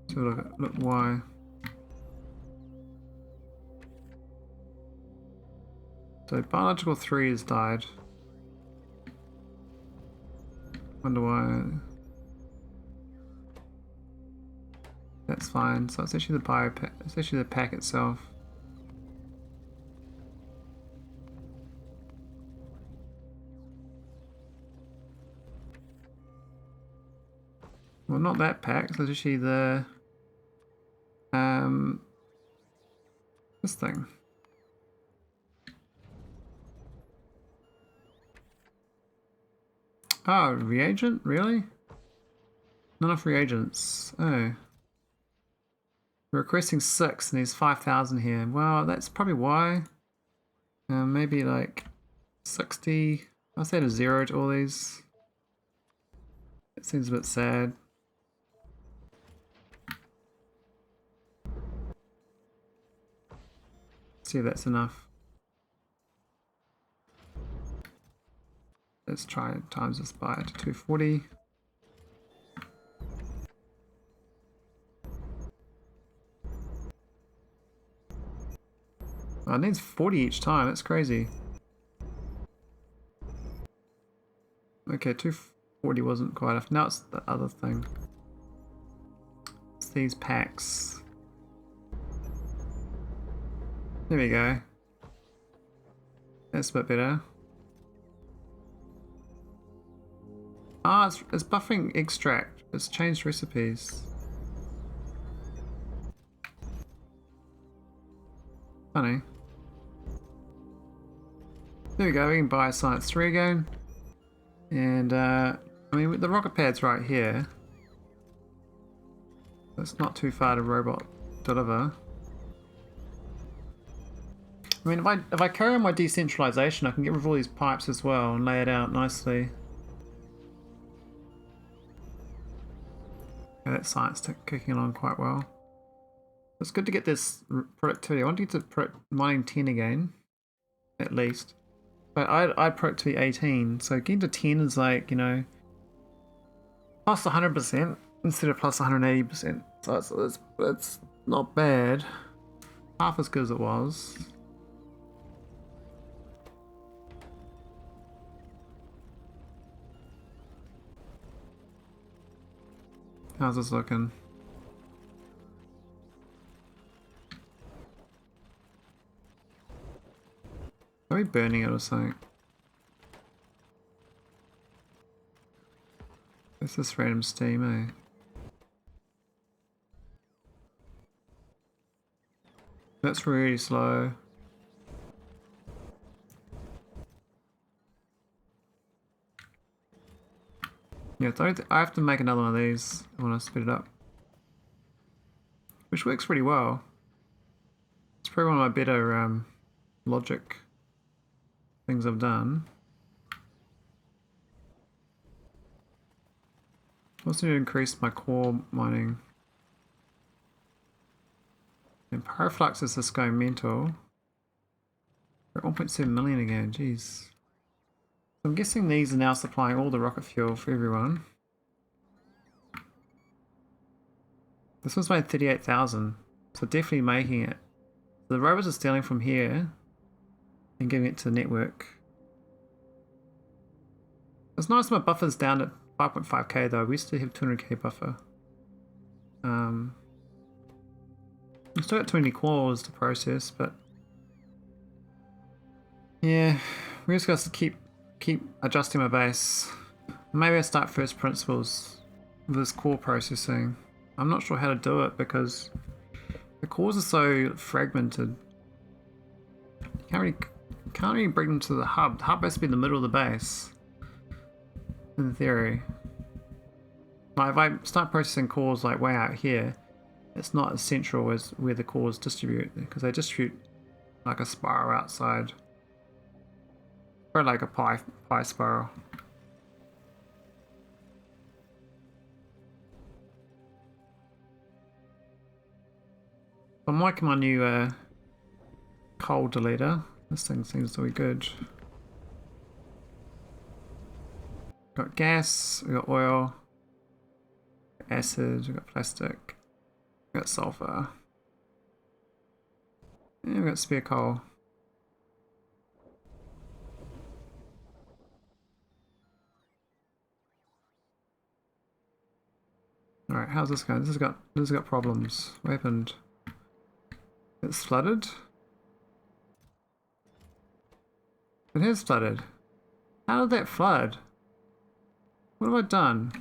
So look why. So biological 3 has died. Wonder why. That's fine. So it's actually the biopack. It's actually the pack itself. Well, not that pack. So it's actually the this thing. Oh, reagent? Really? Not enough reagents. Oh. We're requesting 6 and there's 5,000 here. Well, that's probably why. Maybe like 60. I'll set a 0 to all these. It seems a bit sad. See if that's enough. Let's try and times this by to 240. Oh, it needs 40 each time, that's crazy. Okay, 240 wasn't quite enough. Now it's the other thing. It's these packs. There we go. That's a bit better. Ah, it's buffering extract. It's changed recipes. Funny. There we go, we can buy Science 3 again. And, I mean, the rocket pad's right here. It's not too far to robot deliver. I mean, if I carry on my decentralization, I can get rid of all these pipes as well and lay it out nicely. Okay, that science kicking along quite well. It's good to get this productivity. I want to get to mining 10 again, at least. But I'd productivity 18, so getting to 10 is like, you know, plus 100% instead of plus 180%. So it's not bad. Half as good as it was. How's this looking? Are we burning it or something? It's this random steam, eh? That's really slow. Yeah, I have to make another one of these when I speed it up. Which works pretty well. It's probably one of my better logic things I've done. Also need to increase my core mining. And Pyroflux is just going mental. We're at 1.7 million again, jeez. I'm guessing these are now supplying all the rocket fuel for everyone. This one's made 38,000, so definitely making it. So the robots are stealing from here and giving it to the network. It's nice my buffer's down at 5.5k though. We used to have 200k buffer. We still got too many cores to process, but yeah, we just got to keep adjusting my base. Maybe I start first principles with this core processing. I'm not sure how to do it because the cores are so fragmented. You can't really bring them to the hub. The hub has to be in the middle of the base, in theory. Like if I start processing cores like way out here, it's not as central as where the cores distribute, because they distribute like a spiral outside. Or like a pie spiral. I'm liking my new coal deleter. This thing seems to be good. Got gas, we got oil, acid, we got plastic, we got sulphur, and we got spare coal. Alright, how's this going? This has got problems. What happened? It's flooded? It has flooded. How did that flood? What have I done?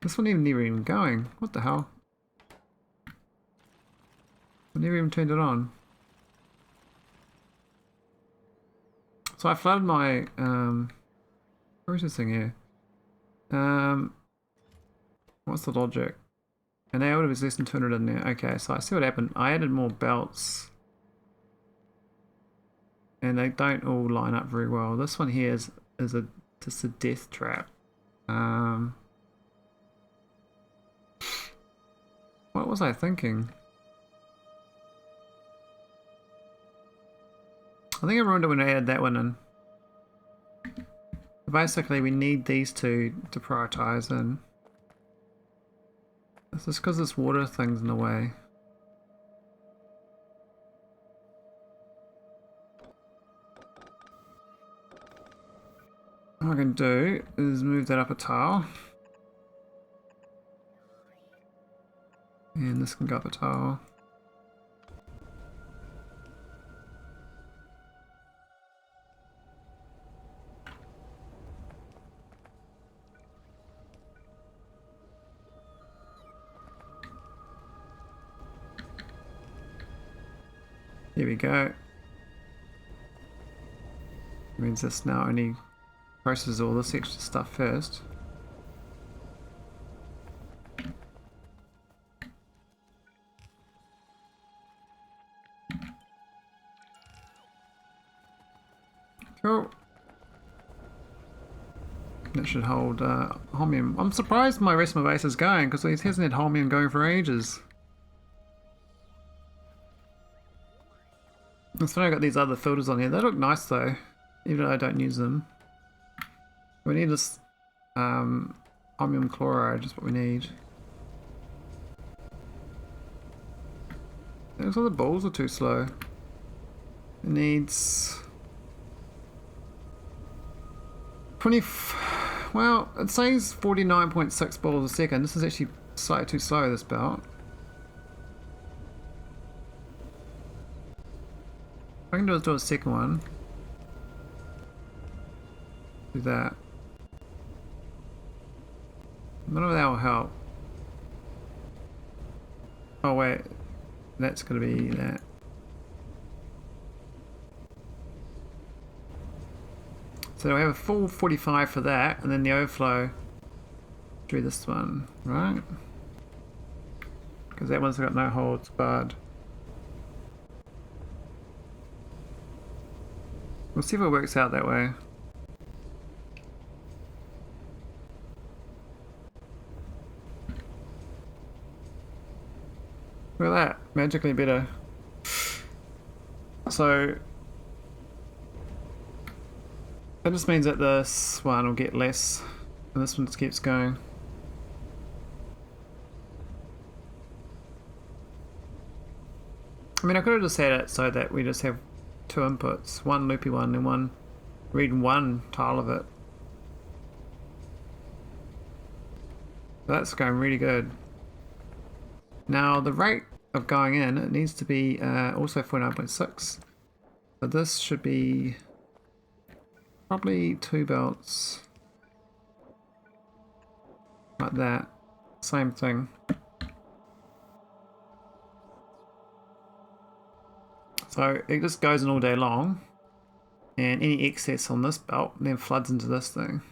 This one never even going. What the hell? I never even turned it on. So I flooded my processing here. What's the logic? And they would have less than 200 in there. Okay, so I see what happened. I added more belts. And they don't all line up very well. This one here is just a death trap. What was I thinking? I think I ruined it when I added that one in. Basically, we need these two to prioritize in. This is because this water thing's in the way. What I can do is move that up a tile. And this can go up a tile. Here we go. Means this now only processes all this extra stuff first. Cool. That should hold holmium. I'm surprised my rest of my base is going because it hasn't had holmium going for ages. That's why I got these other filters on here. They look nice though, even though I don't use them. We need this holmium chloride, is what we need. Looks like the balls are too slow. It needs 20. Well, it says 49.6 balls a second. This is actually slightly too slow, this belt. What I can do is do a second one. Do that. None of that will help. Oh wait, that's gonna be that. So we have a full 45 for that, and then the overflow through this one, right? Because that one's got no holds barred. We'll see if it works out that way. Look at that, magically better. So That just means that this one will get less, and this one just keeps going. I mean, I could have just had it so that we just have two inputs, one loopy one and one read one tile of it. That's going really good. Now the rate of going in, it needs to be also 49.6. So this should be probably 2 belts. Like that. Same thing. So it just goes in all day long, and any excess on this belt then floods into this thing.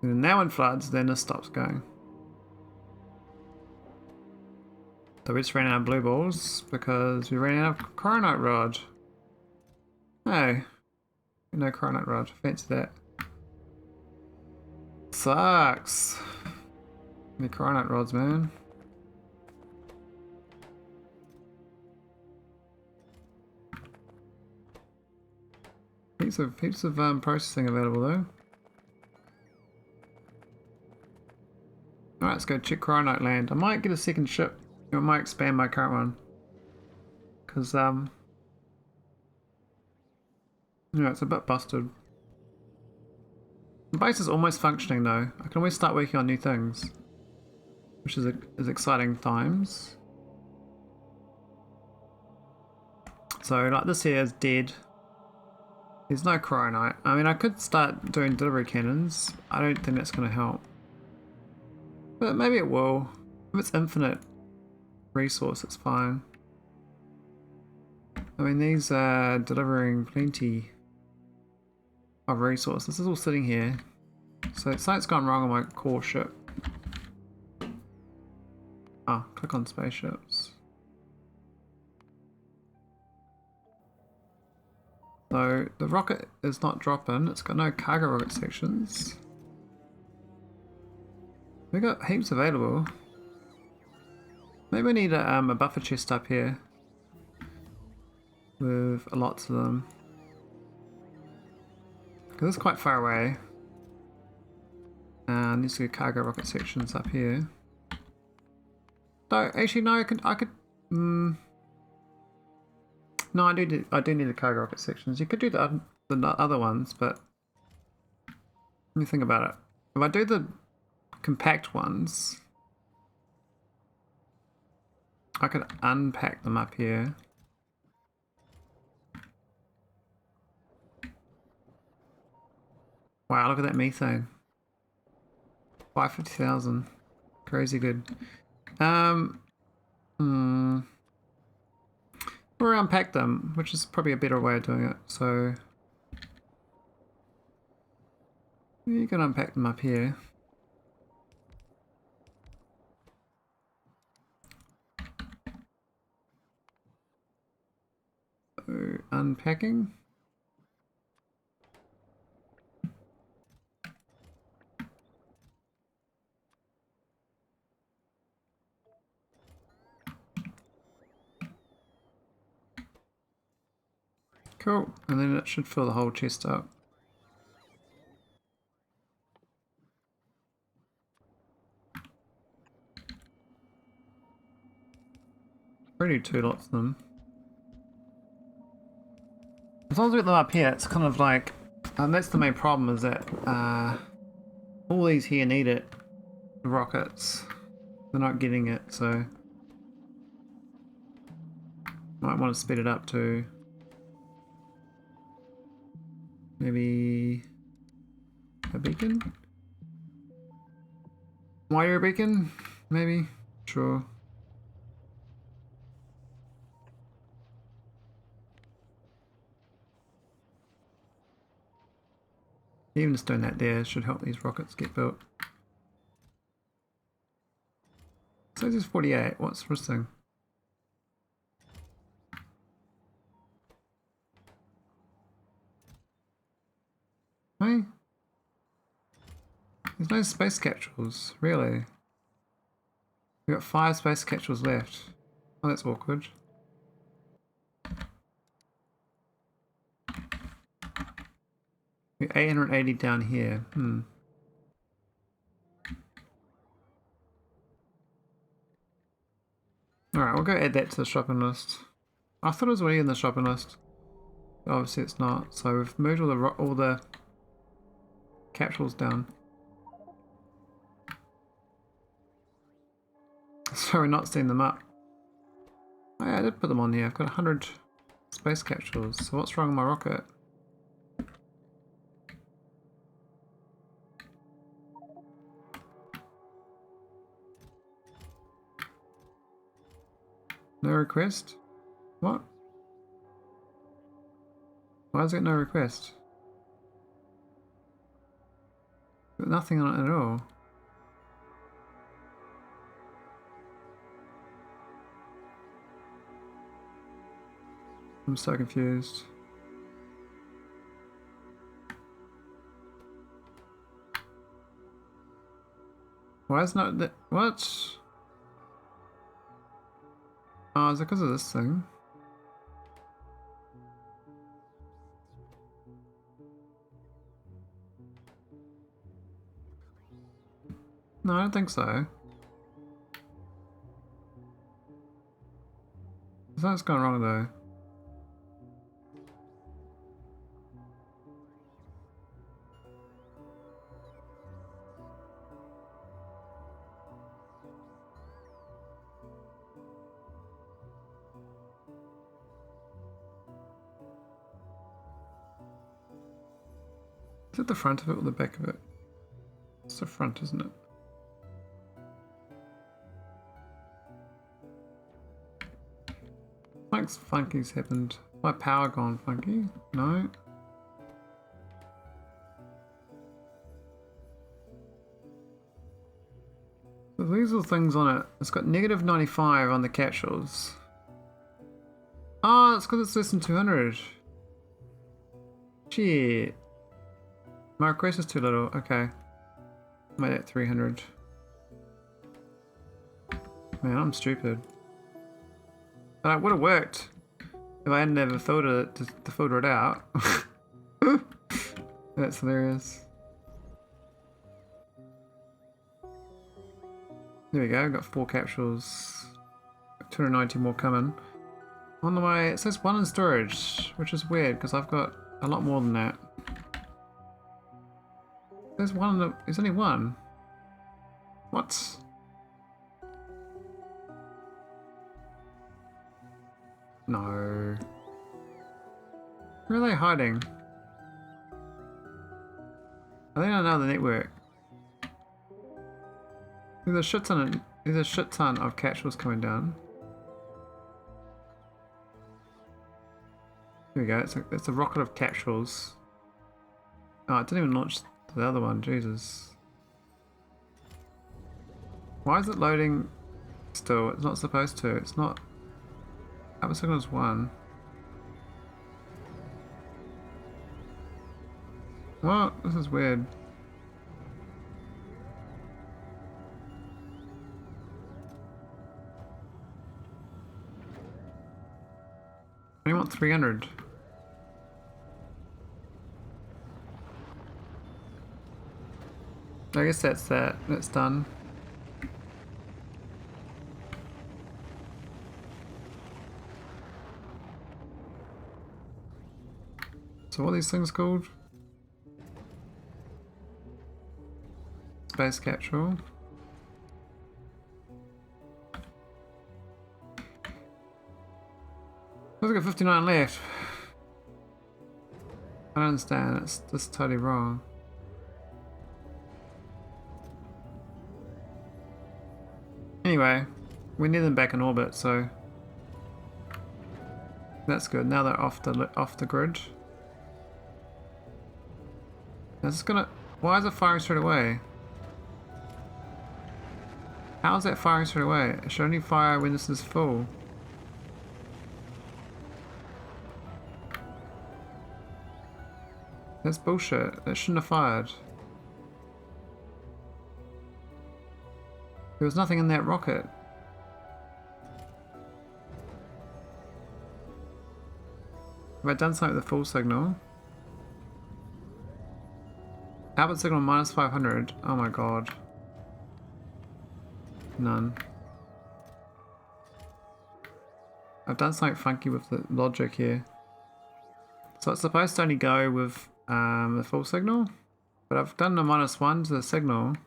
And now when it floods, then this stops going. So we just ran out of blue balls because we ran out of cryonite rod. Hey, no cryonite rod, fancy that. Sucks. The cryonite rods, man. Heaps of processing available though. Alright, let's go check cryonite land. I might get a second ship. I might expand my current one. Because, yeah, it's a bit busted. The base is almost functioning though. I can always start working on new things. Which is exciting times. So, like, this here is dead. There's no cryonite. I mean, I could start doing delivery cannons. I don't think that's going to help. But maybe it will. If it's infinite resource, it's fine. I mean, these are delivering plenty of resources. This is all sitting here. So something's gone wrong on my core ship. Ah, click on spaceships. So the rocket is not dropping. It's got no cargo rocket sections. We got heaps available. Maybe we need a buffer chest up here with lots of them. Because it's quite far away. And these are cargo rocket sections up here. So actually, no, I could. No, I do need the cargo rocket sections. You could do the other ones, but let me think about it. If I do the compact ones, I could unpack them up here. Wow, look at that methane. 550,000. Crazy good. Or unpack them, which is probably a better way of doing it. So you can unpack them up here. So unpacking. Cool, and then it should fill the whole chest up. Probably 2 lots of them. As long as we get them up here, it's kind of like, and that's the main problem, is that all these here need it. The rockets, they're not getting it, so might want to speed it up to maybe a beacon? Wire beacon? Maybe? Sure. Even just doing that there should help these rockets get built. So this is 48. What's this thing? Hey? There's no space capsules, really. We've got 5 space capsules left. Oh, that's awkward. 880 down here. Alright, we'll go add that to the shopping list. I thought it was already in the shopping list. Obviously it's not. So we've moved all the capsules down. So we're not seeing them up. Oh yeah, I did put them on here. I've got 100 space capsules. So what's wrong with my rocket? No request? What? Why has it got no request? Got nothing on it at all. I'm so confused. Why is not that? What? Oh, is it because of this thing? No, I don't think so. Something's gone wrong though. Is it the front of it or the back of it? It's the front, isn't it? Something funky's happened. My power gone funky? No. So these are things on it. It's got negative 95 on the capsules. Oh, it's because it's less than 200. Shit. My request is too little. Okay. Made it 300. Man, I'm stupid. But it would have worked if I hadn't ever filtered it to filter it out. That's hilarious. There we go, got 4 capsules. 290 more coming. On the way, it says 1 in storage, which is weird because I've got a lot more than that. There's one in the, there's only one. What? No. Where are they hiding? Are they on another network? There's a shit ton of capsules coming down. Here we go, it's a rocket of capsules. Oh, it didn't even launch the other one, Jesus. Why is it loading still? It's not supposed to, it's not. Upper signal is 1. What? This is weird. I only want 300. I guess that's that. That's done. So what are these things called? Space capsule. I've got 59 left. I don't understand, it's just totally wrong. Anyway, we need them back in orbit, so that's good. Now they're off the grid. Is this gonna? Why is it firing straight away? How is that firing straight away? It should only fire when this is full. That's bullshit. That shouldn't have fired. There was nothing in that rocket. Have I done something with the full signal? Output signal minus 500. Oh my god. None. I've done something funky with the logic here. So it's supposed to only go with the full signal, but I've done a -1 to the signal, and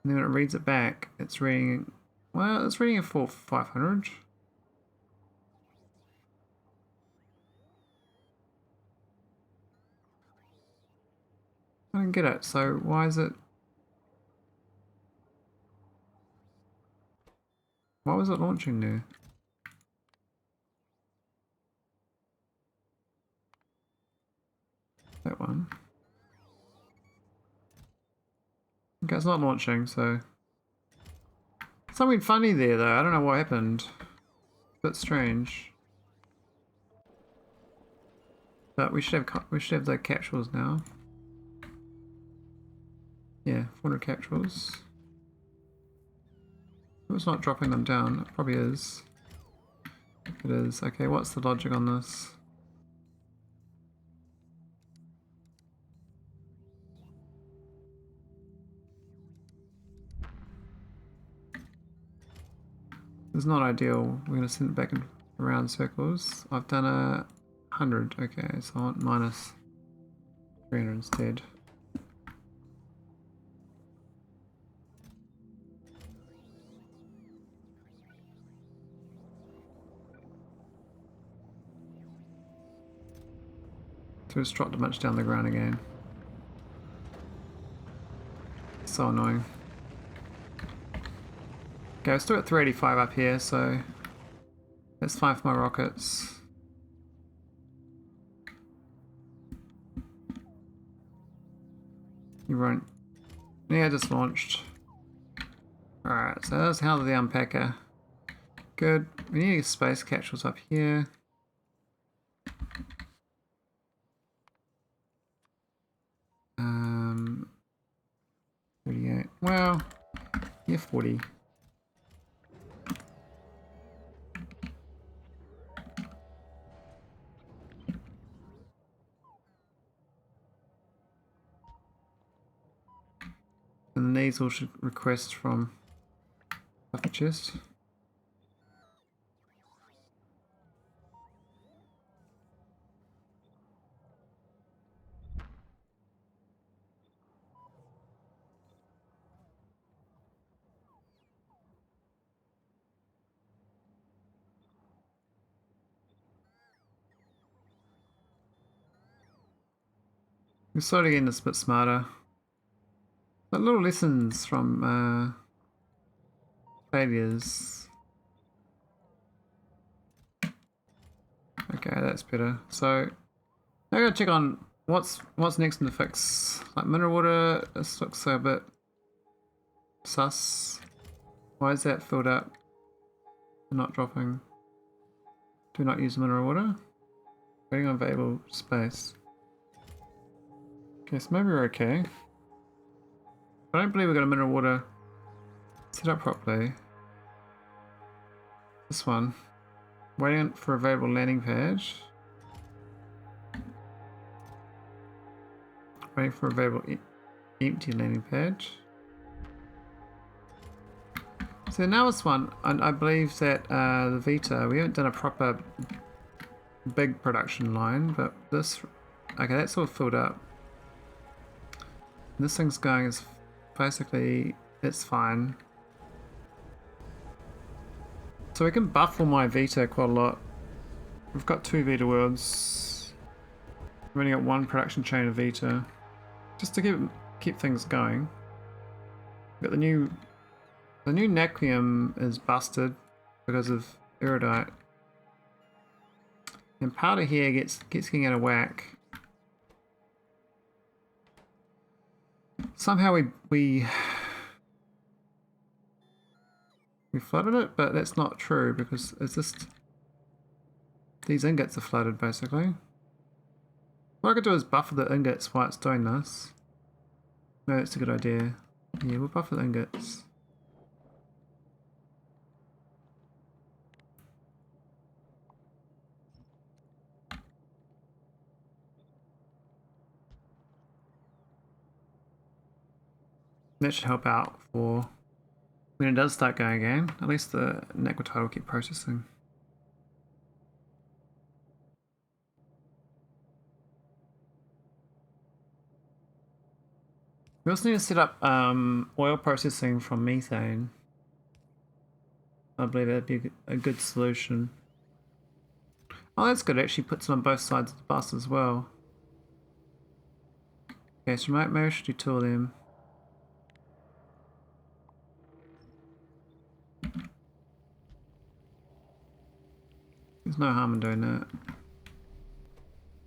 then when it reads it back, it's reading, well, it's reading a full 500. I don't get it, so why is it, why was it launching there? That one. Okay, it's not launching, so... Something funny there though, I don't know what happened. A bit strange. But we should have the capsules now. Yeah, 400 capsules. It's not dropping them down, it probably is. It is. Okay, what's the logic on this? It's not ideal. We're going to send it back in around circles. I've done 100. Okay, so I want minus 300 instead. So it's dropped a bunch down the ground again. So annoying. Okay, we're still at 385 up here, so that's fine for my rockets. You won't. Yeah, just launched. Alright, so that's how the unpacker. Good. We need to get space capsules up here. Um, 38. Well, yeah, 40. And these all should request from the chest. We're slowly getting this a bit smarter. But little lessons from failures. Okay, that's better. So now I'm gonna check on what's next in the fix. Like mineral water, this looks a bit sus. Why is that filled up and not dropping? Do not use mineral water. Waiting on available space. Okay, so maybe we're okay. I don't believe we've got a mineral water set up properly. This one. Waiting for available landing pad. Waiting for available empty landing pad. So now this one, I believe that the Vita, we haven't done a proper big production line, but this, okay, that's all filled up. And this thing's going as basically, it's fine. So we can buffle my Vita quite a lot. We've got 2 Vita worlds. We've only got 1 production chain of Vita. Just to keep things going. We've got the new Naquium is busted because of Erudite. And powder here gets getting out of whack. Somehow we flooded it, but that's not true because it's just these ingots are flooded basically. What I could do is buffer the ingots while it's doing this. No, that's a good idea. Yeah, we'll buffer the ingots. That should help out for when it does start going again. At least the nequitite will keep processing. We also need to set up oil processing from methane. I believe that'd be a good solution. Oh, that's good. It actually puts it on both sides of the bus as well. Okay, so maybe I should do two of them. There's no harm in doing that.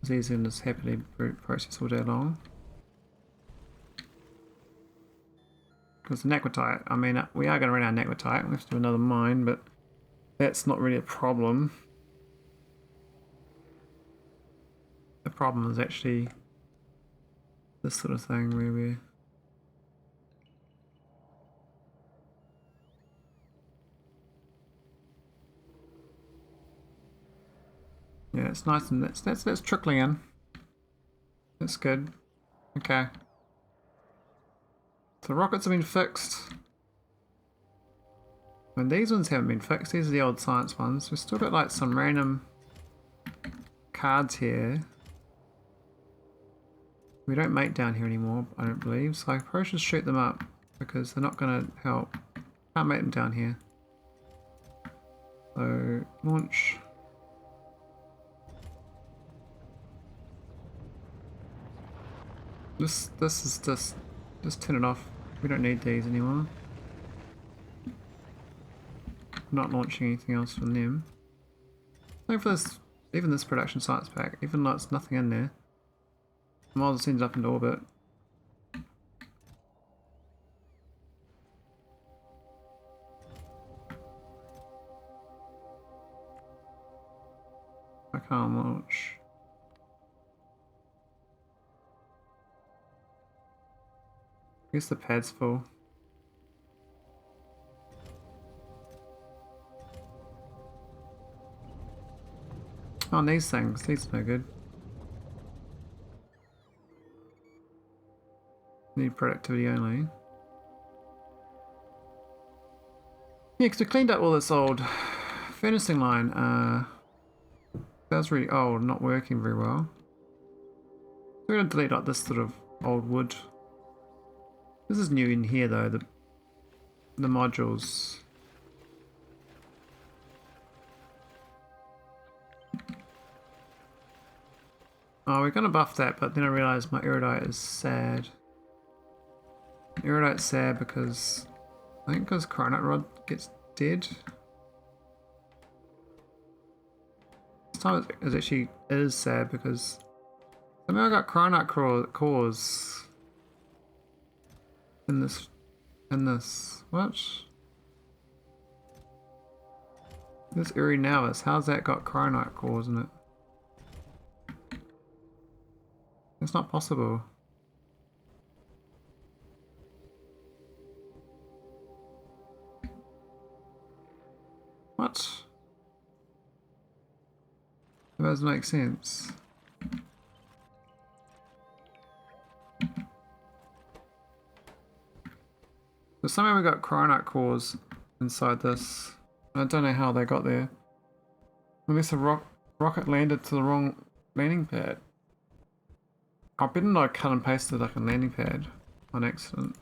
It's easy and just happily process all day long. Because the nequitite, I mean, we are going to run out of nequitite. We have to do another mine, but that's not really a problem. The problem is actually this sort of thing where we're... Yeah, it's nice and that's trickling in. That's good. Okay. So rockets have been fixed. And these ones haven't been fixed. These are the old science ones. We've still got like some random cards here. We don't mate down here anymore, I don't believe. So I probably should shoot them up because they're not going to help. Can't mate them down here. So launch. This is just turn it off. We don't need these anymore. Not launching anything else from them. Same for this, even this production science pack, even though it's nothing in there. Mod sends up into orbit. I can't launch. I guess the pad's full. Oh, and these things, these are no good. Need productivity only. Yeah, because we cleaned up all this old furnacing line. That was really old, not working very well. So we're going to delete out this sort of old wood. This is new in here though, the modules. Oh, we're going to buff that, but then I realised my erudite is sad. Erudite's sad because I think because cryonite rod gets dead. This time it actually is sad because somehow I got cryonite cores in this. What? This nauvis, how's that got cryonite cores in it? It's not possible. What? That doesn't make sense. So somehow we got cryonite cores inside this. I don't know how they got there. Unless a rocket landed to the wrong landing pad. I better not cut and pasted like a landing pad on accident.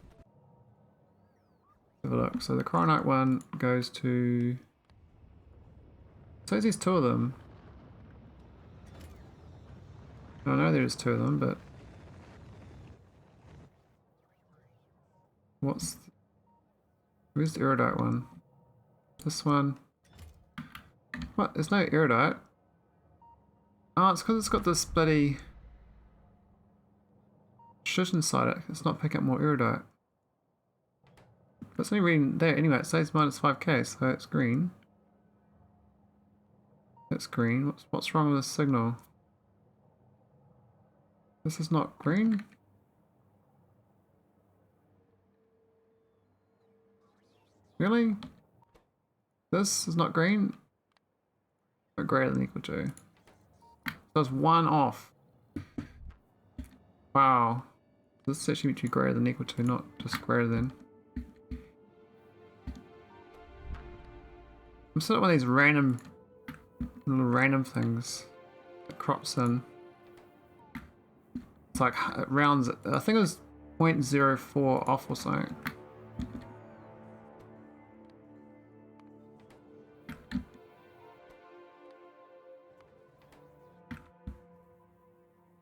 Have a look. So the cryonite one goes to... So there's two of them. I know there's two of them, but... Where's the erudite one? This one. What? There's no erudite. Oh, it's because it's got this bloody shit inside it. It's not picking up more erudite. It's only reading there anyway. It says minus 5k, so it's green. It's green. What's wrong with this signal? This is not green? Really? This is not green? But greater than equal to. So it's one off. Wow. This is actually meant to be greater than equal to, not just greater than. I'm sort of one of these random little random things that crops in. It's like it rounds it. I think it was 0.04 off or something.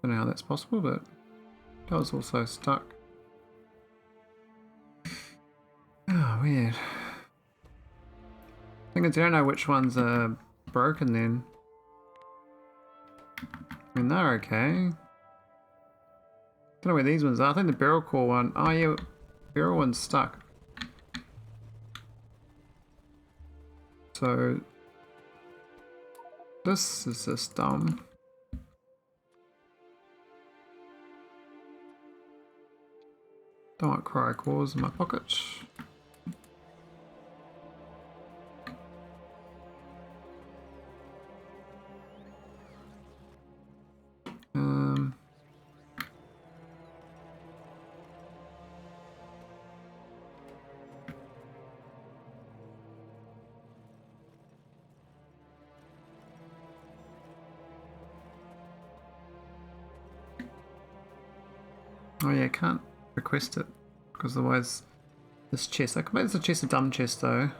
Don't know how that's possible, but that was also stuck. Oh, weird. Thing is, you don't know which ones are broken then. I mean, they're okay. Don't know where these ones are. I think the barrel core one. Oh yeah, barrel one's stuck. So this is just dumb. Don't want cryo cores in my pocket. Oh yeah, I can't request it because otherwise this chest. I can make this a chest, a dumb chest though,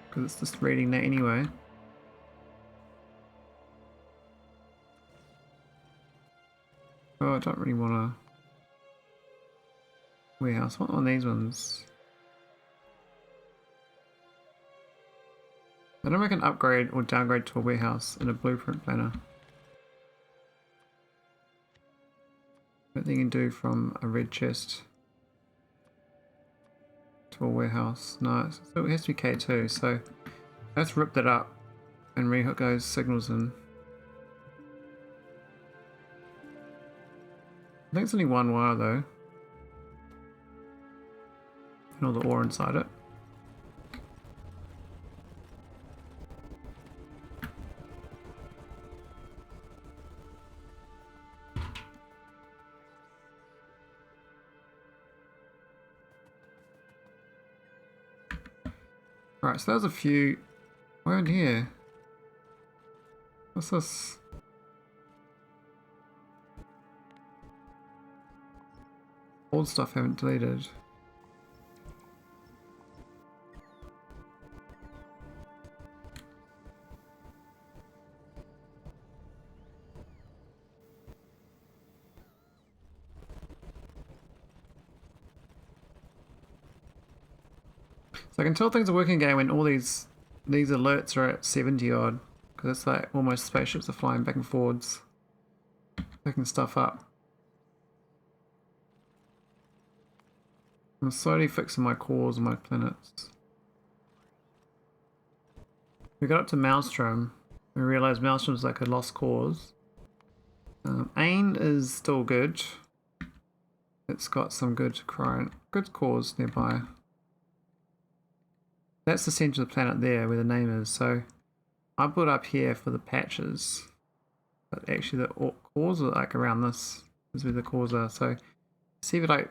because it's just reading that anyway. Oh, I don't really want a warehouse. I want one of these ones. I don't reckon upgrade or downgrade to a warehouse in a blueprint planner. What you can do from a red chest to a warehouse. No, so it has to be K2, so let's rip that up and rehook those signals in. I think it's only one wire though. And all the ore inside it. Alright, so there's a few. Where in here? What's this? Old stuff I haven't deleted. So I can tell things are working game when all these alerts are at 70 odd, because it's like almost spaceships are flying back and forwards, picking stuff up. I'm slowly fixing my cores and my planets. We got up to Maelstrom. We realized Maelstrom's like a lost cause. Ain is still good. It's got some good cores nearby. That's the center of the planet there, where the name is. So I put up here for the patches, but actually the cores are like around this. This is where the cores are. So see if it like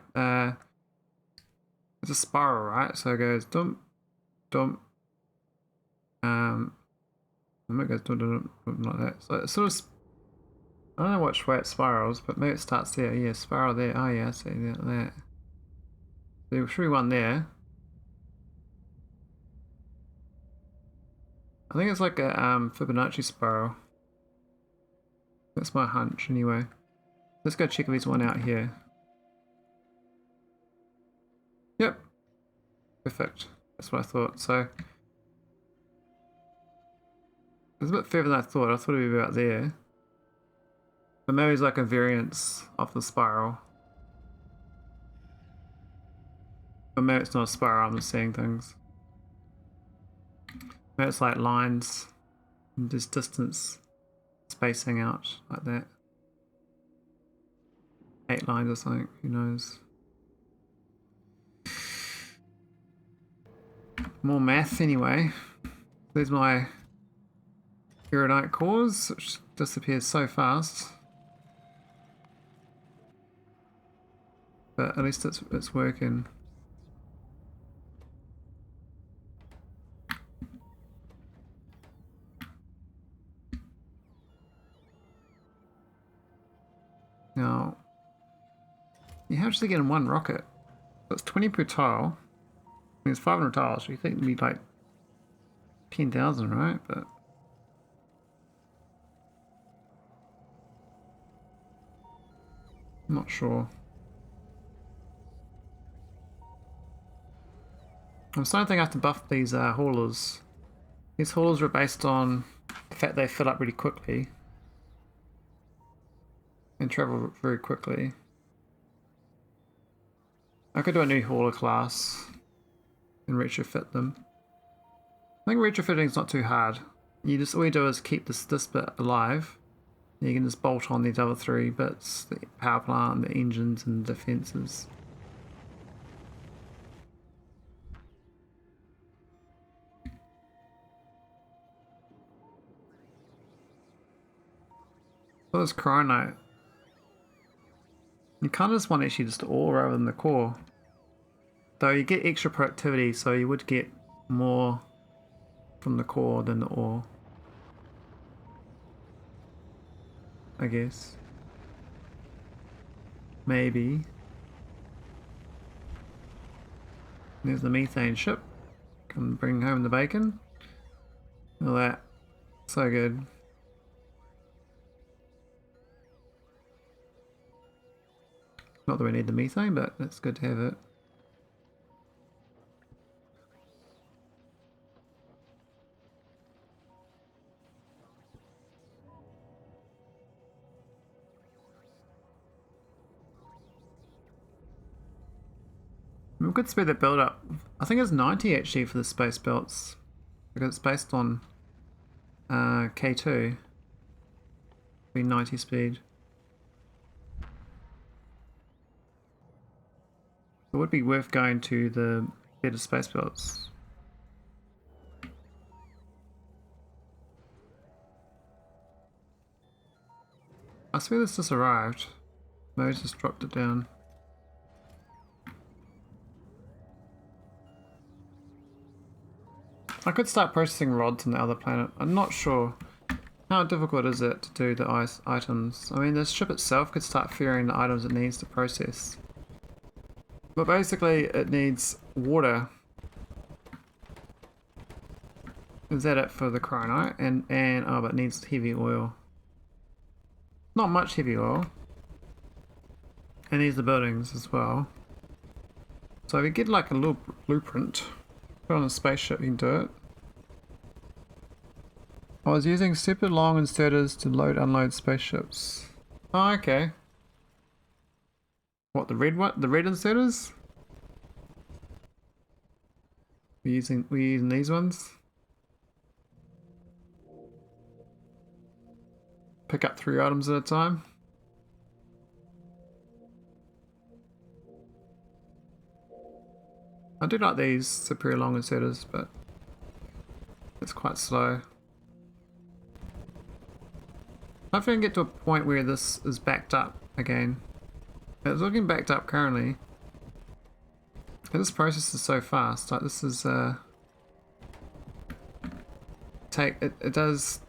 it's a spiral, right? So it goes dump, dump. And it goes dump, dump, dump, like that. So it sort of, I don't know which way it spirals, but maybe it starts there. Yeah, spiral there. Oh yeah, I see that. So there should be one there. I think it's like a Fibonacci spiral. That's my hunch anyway. Let's go check if there's one out here. Yep. Perfect. That's what I thought. So it's a bit further than I thought. I thought it'd be about there. But maybe it's like a variance of the spiral. But maybe it's not a spiral, I'm just seeing things. Maybe it's like lines and just distance spacing out like that. 8 lines or something, who knows. More math anyway. There's my cryonite cores, which disappears so fast. but at least it's working. Now, you actually get in one rocket. That's 20 per tile. I mean, it's 500 tiles, so you think it'd be like 10,000, right? But I'm not sure. I'm starting to think I have to buff these haulers. These haulers are based on the fact they fill up really quickly and travel very quickly. I could do a new hauler class and retrofit them. I think retrofitting is not too hard. All you do is keep this bit alive. You can just bolt on these other three bits: the power plant, the engines, and the defences. So this cryonite, you kind of just want actually just ore rather than the core. Though you get extra productivity, so you would get more from the core than the ore, I guess. Maybe. There's the methane ship. Come bring home the bacon. Look at that. So good. Not that we need the methane, but it's good to have it. We could speed that build up. I think it's 90 actually for the space belts, because it's based on K2. Be 90 speed. It would be worth going to the better space belts. I swear this just arrived. Maybe just dropped it down. I could start processing rods on the other planet. I'm not sure. How difficult is it to do the items? I mean, the ship itself could start ferrying the items it needs to process. But basically, it needs water. Is that it for the cryonite? And oh, but it needs heavy oil. Not much heavy oil. And needs the buildings as well. So if you get like a little blueprint, put it on a spaceship, you can do it. I was using super long inserters to load unload spaceships. Oh, okay. What, the red one? The red inserters? We're using these ones. Pick up 3 items at a time. I do like these superior long inserters, but it's quite slow. Hopefully I can get to a point where this is backed up again. It's looking backed up currently. And this process is so fast. Like this is it does,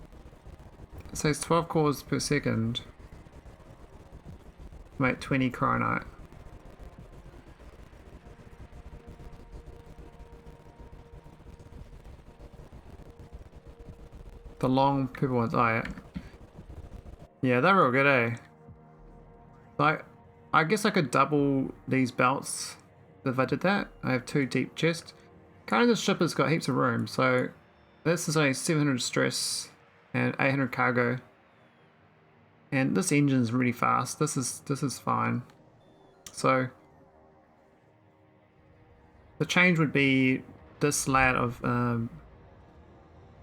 it says 12 cores per second. Make 20 cryonite. The long purple ones, oh yeah. Yeah, they're real good, eh? Like, I guess I could double these belts if I did that. I have 2 deep chests. Currently this ship has got heaps of room, so this is only 700 stress and 800 cargo. And this engine's really fast. This is fine. So the change would be this layer of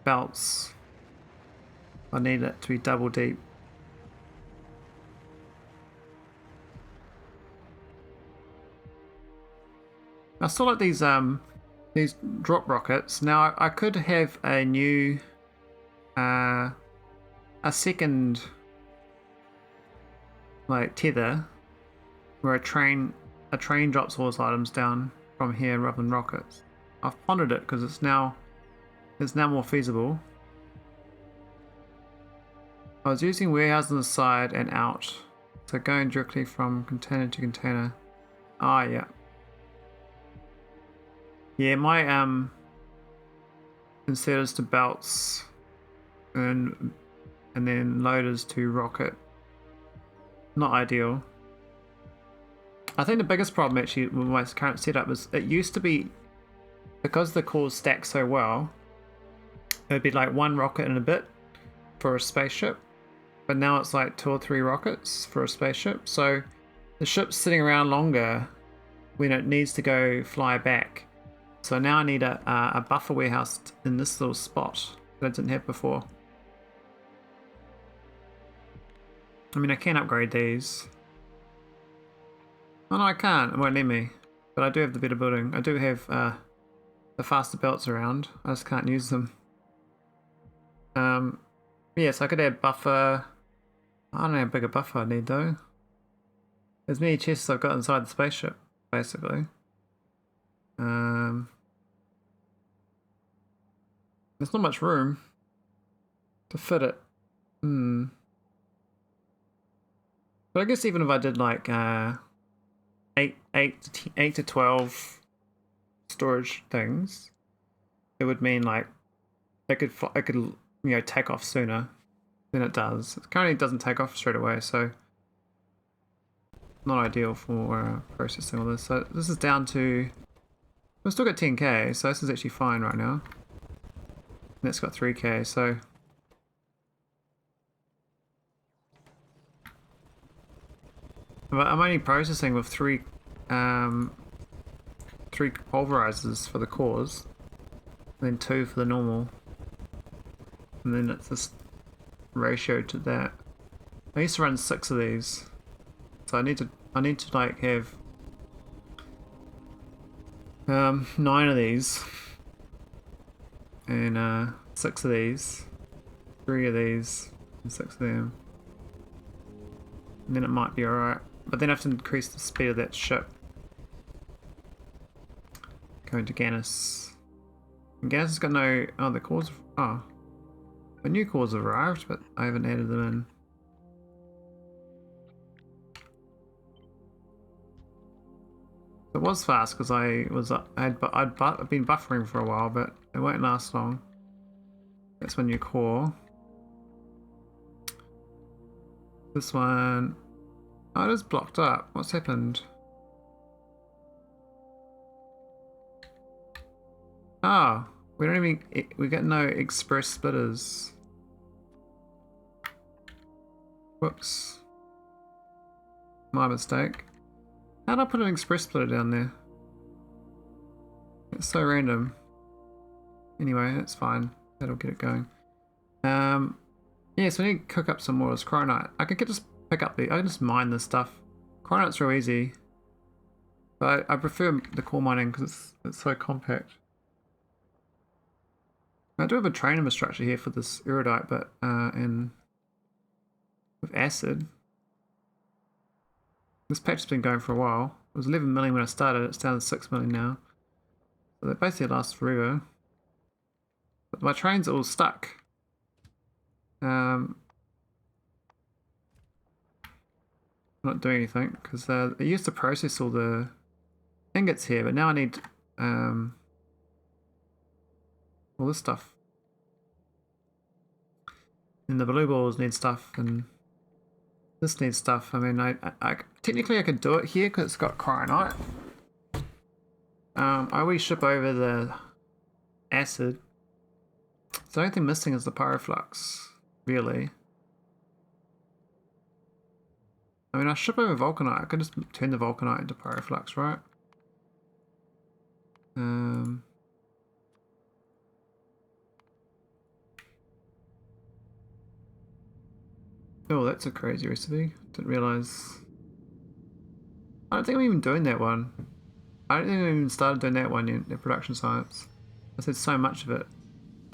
belts. I need it to be double deep. I still like these drop rockets. Now I could have a new a second like tether where I train a train drops all its items down from here rather than rockets. I've pondered it because it's now more feasible. I was using warehouse on the side and out, so going directly from container to container. Ah, yeah. Yeah, my inserters to belts and then loaders to rocket. Not ideal. I think the biggest problem actually with my current setup is it used to be, because the cores stack so well, it would be like one rocket and a bit for a spaceship, but now it's like 2 or 3 rockets for a spaceship, so the ship's sitting around longer when it needs to go fly back. So now I need a buffer warehouse in this little spot that I didn't have before. I mean, I can upgrade these. Oh no, I can't. It won't let me. But I do have the better building. I do have the faster belts around. I just can't use them. Yeah, so I could add buffer. I don't know how big a buffer I need though. As many chests I've got inside the spaceship, basically. There's not much room to fit it. But I guess even if I did like 8 to 12 storage things, it would mean like I could take off sooner than it does. It currently doesn't take off straight away, so not ideal for processing all this. So this is down to, we've still got 10k, so this is actually fine right now. And it's got 3k, so I'm only processing with 3 pulverizers for the cores, and then 2 for the normal, and then it's this ratio to that. I used to run 6 of these, so I need to like have 9 of these, and 6 of these, 3 of these, and 6 of them, and then it might be alright. But then I have to increase the speed of that ship. Going to Ganus. And Ganus has got no... Oh, the cores... Oh. The new cores have arrived, but I haven't added them in. It was fast because I'd been buffering for a while, but it won't last long. That's my new core. This one... Oh, it is blocked up. What's happened? Oh, we don't even... We get no express splitters. Whoops. My mistake. How did I put an express splitter down there? It's so random. Anyway, that's fine. That'll get it going. Yeah, so I need to cook up some more of this cryonite. I can just pick up I can just mine this stuff. Cryonite's real easy. But I prefer the core mining because it's so compact. I do have a train infrastructure here for this erudite, but with acid. This patch has been going for a while. It was 11 million when I started, it's down to 6 million now. So that basically lasts forever. But my trains are all stuck. Not doing anything because I used to process all the ingots here, but now I need all this stuff. And the blue balls need stuff, and this needs stuff. I mean, I technically I could do it here because it's got cryonite. I always ship over the acid. So the only thing missing is the pyroflux, really. I mean, I ship over vulcanite. I could just turn the vulcanite into pyroflux, right? Oh, that's a crazy recipe. Didn't realize. I don't think I'm even doing that one. I don't think I even started doing that one in production science. I said so much of it.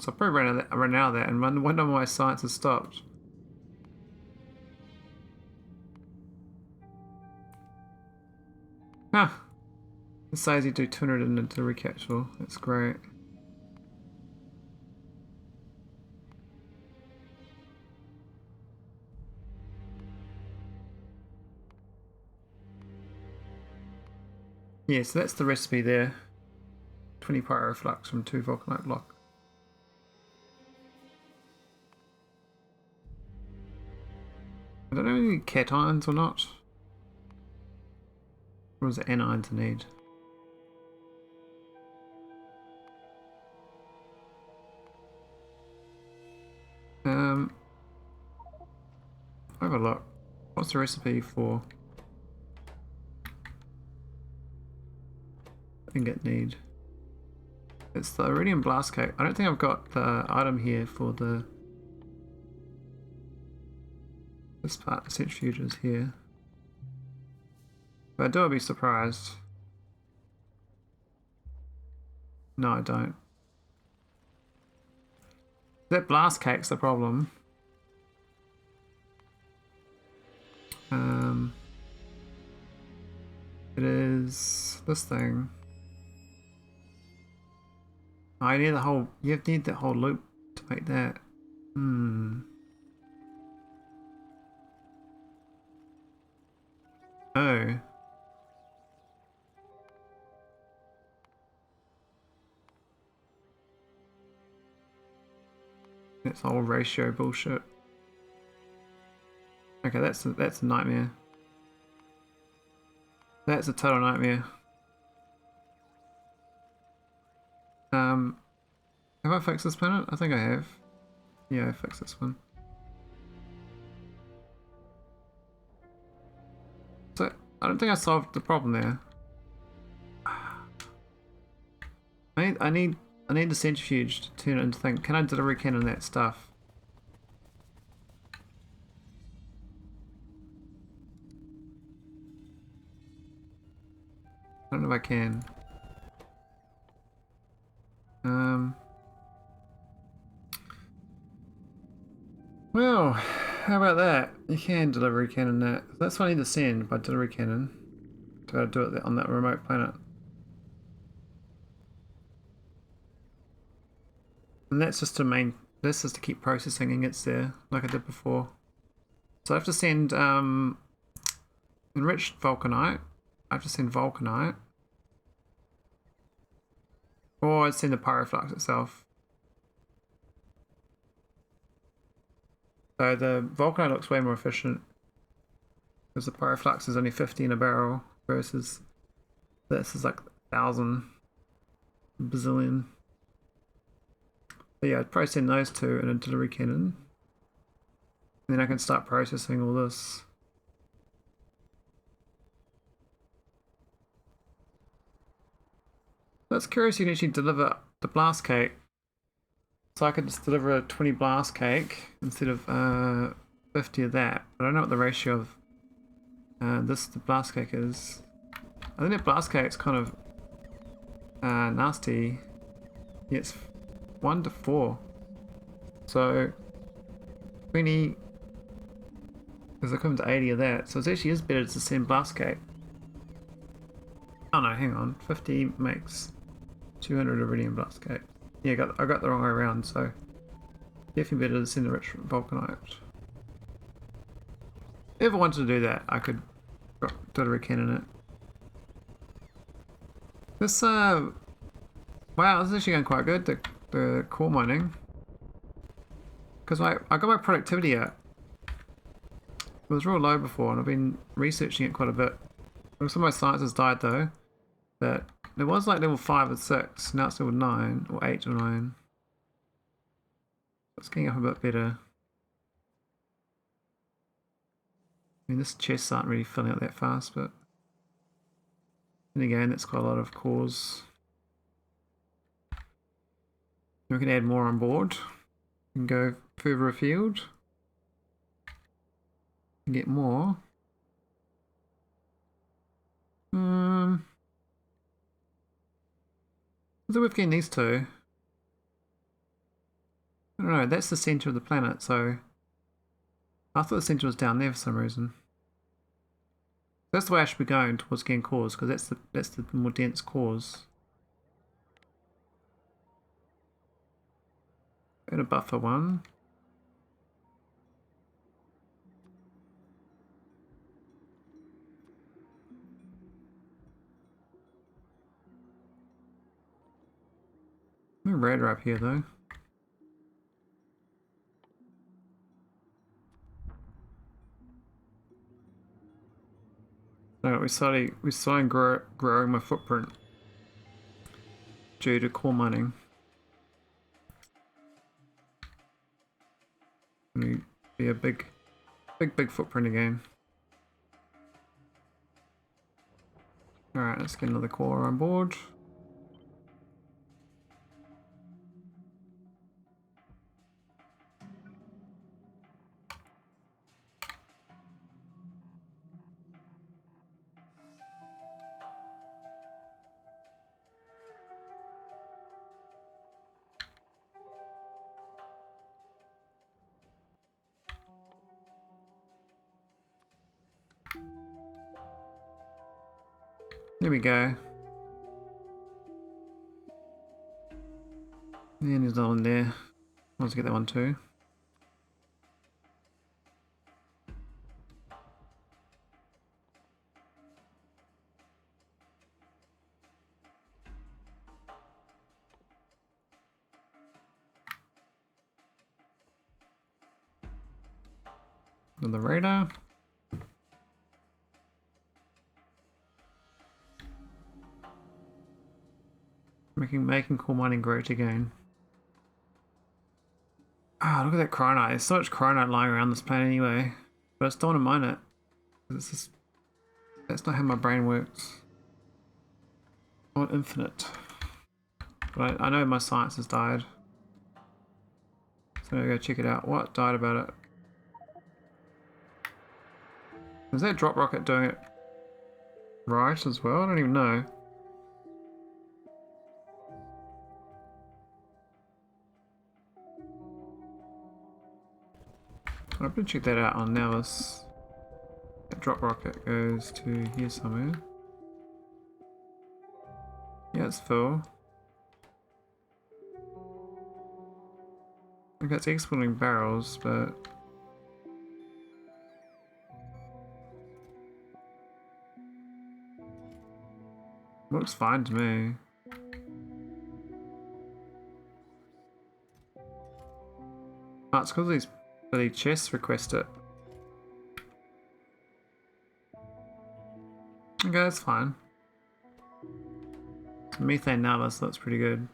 So I probably ran out of that, and wonder why science has stopped. Ah, it says you do 200 in the recapture. That's great. Yeah, so that's the recipe there. 20 pyroflux from 2 vulcanite block. I don't know if you need cations or not. Or is it anions I need? Have a look. What's the recipe for ingot need? It's the iridium blast cake. I don't think I've got the item here for the this part. The centrifuge is here, but I do. I'd be surprised. No, I don't. That blast cake's the problem. It is this thing. I need the whole. You need that whole loop to make that. Oh. That's all ratio bullshit. Okay, that's a nightmare. That's a total nightmare. Have I fixed this planet? I think I have. Yeah, I fixed this one. So I don't think I solved the problem there. I need the centrifuge to turn it into thing. Can I delivery cannon that stuff? I don't know if I can. Well, how about that? You can delivery cannon that. That's what I need to send by delivery cannon. To do it on that remote planet. And that's just to this is to keep processing ingots there, like I did before. So I have to send enriched vulcanite. I have to send vulcanite. Or I'd send the pyroflux itself. So the vulcanite looks way more efficient. Because the pyroflux is only 50 in a barrel versus this is like 1,000 bazillion. But yeah, I'd probably send those two in a delivery cannon. And then I can start processing all this. That's curious you can actually deliver the blast cake. So I could just deliver a 20 blast cake instead of 50 of that. I don't know what the ratio of the blast cake is. I think that blast cake's kind of nasty. Yeah, it's 1 to 4. So 20 is equivalent to 80 of that. So it actually is better to send blast cake. Oh no, hang on. 50 makes 200 iridium blast cake. Yeah, I got the wrong way around, so definitely better to send a rich vulcanite. If I wanted to do that, I could delivery cannon it. This wow, this is actually going quite good, the core mining. Because I got my productivity up. It was real low before, and I've been researching it quite a bit. Some of my sciences died though. But it was like level 5 or 6, now it's level 9, or 8 or 9. It's getting up a bit better. I mean, this chests aren't really filling up that fast, but then again, that's quite a lot of cores. We can add more on board and go further afield and get more. Is it worth getting these two? I don't know, that's the centre of the planet, so I thought the centre was down there for some reason. That's the way I should be going towards getting cores, because that's the more dense cores. And a buffer one. No radar up here though. No, we're starting growing my footprint due to core mining. Be a big footprint again. Alright, let's get another core on board. There we go. And there's another one there. Let's get that one too. Another radar. Making core mining great again. Ah, look at that cryonite. There's so much cryonite lying around this planet anyway. But I still want to mine it. It's just, that's not how my brain works. I want infinite. But I know my science has died. So I'm gonna go check it out. What died about it? Is that drop rocket doing it right as well? I don't even know. I'm gonna check that out on nauvis. That drop rocket goes to here somewhere. Yeah, it's full. Okay, it's exporting barrels, but looks fine to me. Oh, it's because these bloody chests request it. Okay, that's fine. Methane nauvis, that's pretty good.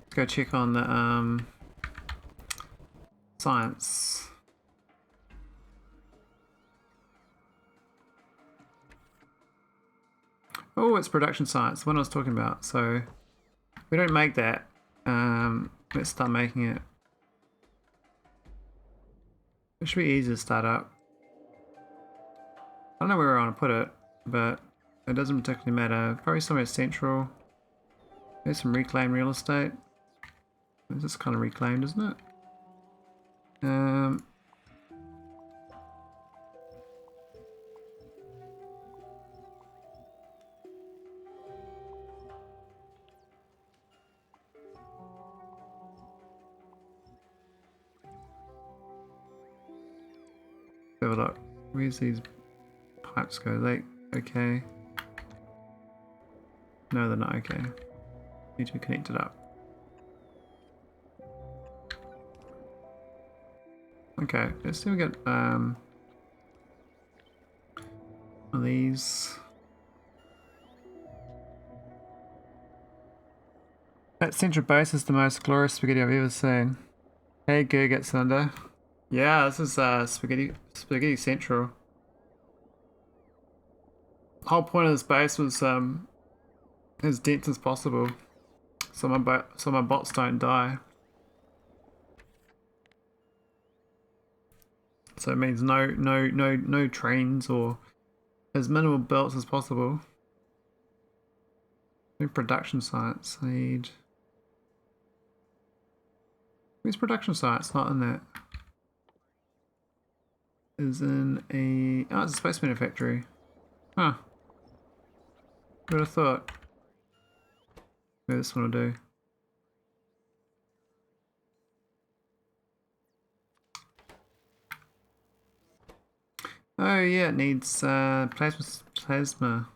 Let's go check on the science. Oh, it's production science, the one I was talking about. So we don't make that. Let's start making it. It should be easy to start up. I don't know where I want to put it, but it doesn't particularly matter. Probably somewhere central. There's some reclaimed real estate. This is kind of reclaimed, isn't it? Have a look. Where's these pipes go? They okay? No, they're not okay. Need to be connected up. Okay, let's see if we get one of these. That central base is the most glorious spaghetti I've ever seen. Hey, Gurgit Cylinder. Yeah, this is spaghetti central. The whole point of this base was as dense as possible, so my bots don't die. So it means no trains, or as minimal belts as possible. Production science. I need Where's production site? It's not in that. Is in a... Oh, it's a space manufactory. Huh. Who'd have thought? Maybe this one will do. Oh yeah, it needs plasma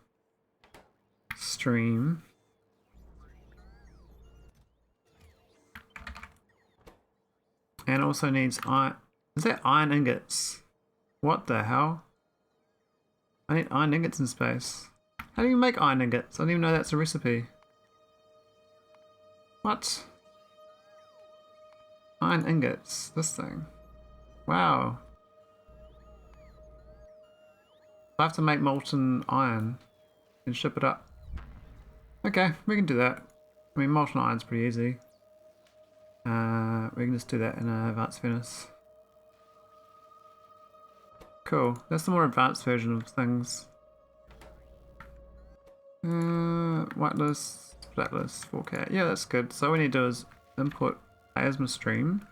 stream. And also needs iron. Is that iron ingots? What the hell? I need iron ingots in space. How do you make iron ingots? I don't even know that's a recipe. What? Iron ingots. This thing. Wow. I have to make molten iron and ship it up. Okay, we can do that. I mean, molten iron's pretty easy. We can just do that in an advanced furnace. Cool. That's the more advanced version of things. Whitelist, blacklist, 4K. Yeah, that's good. So what we need to do is input plasma stream.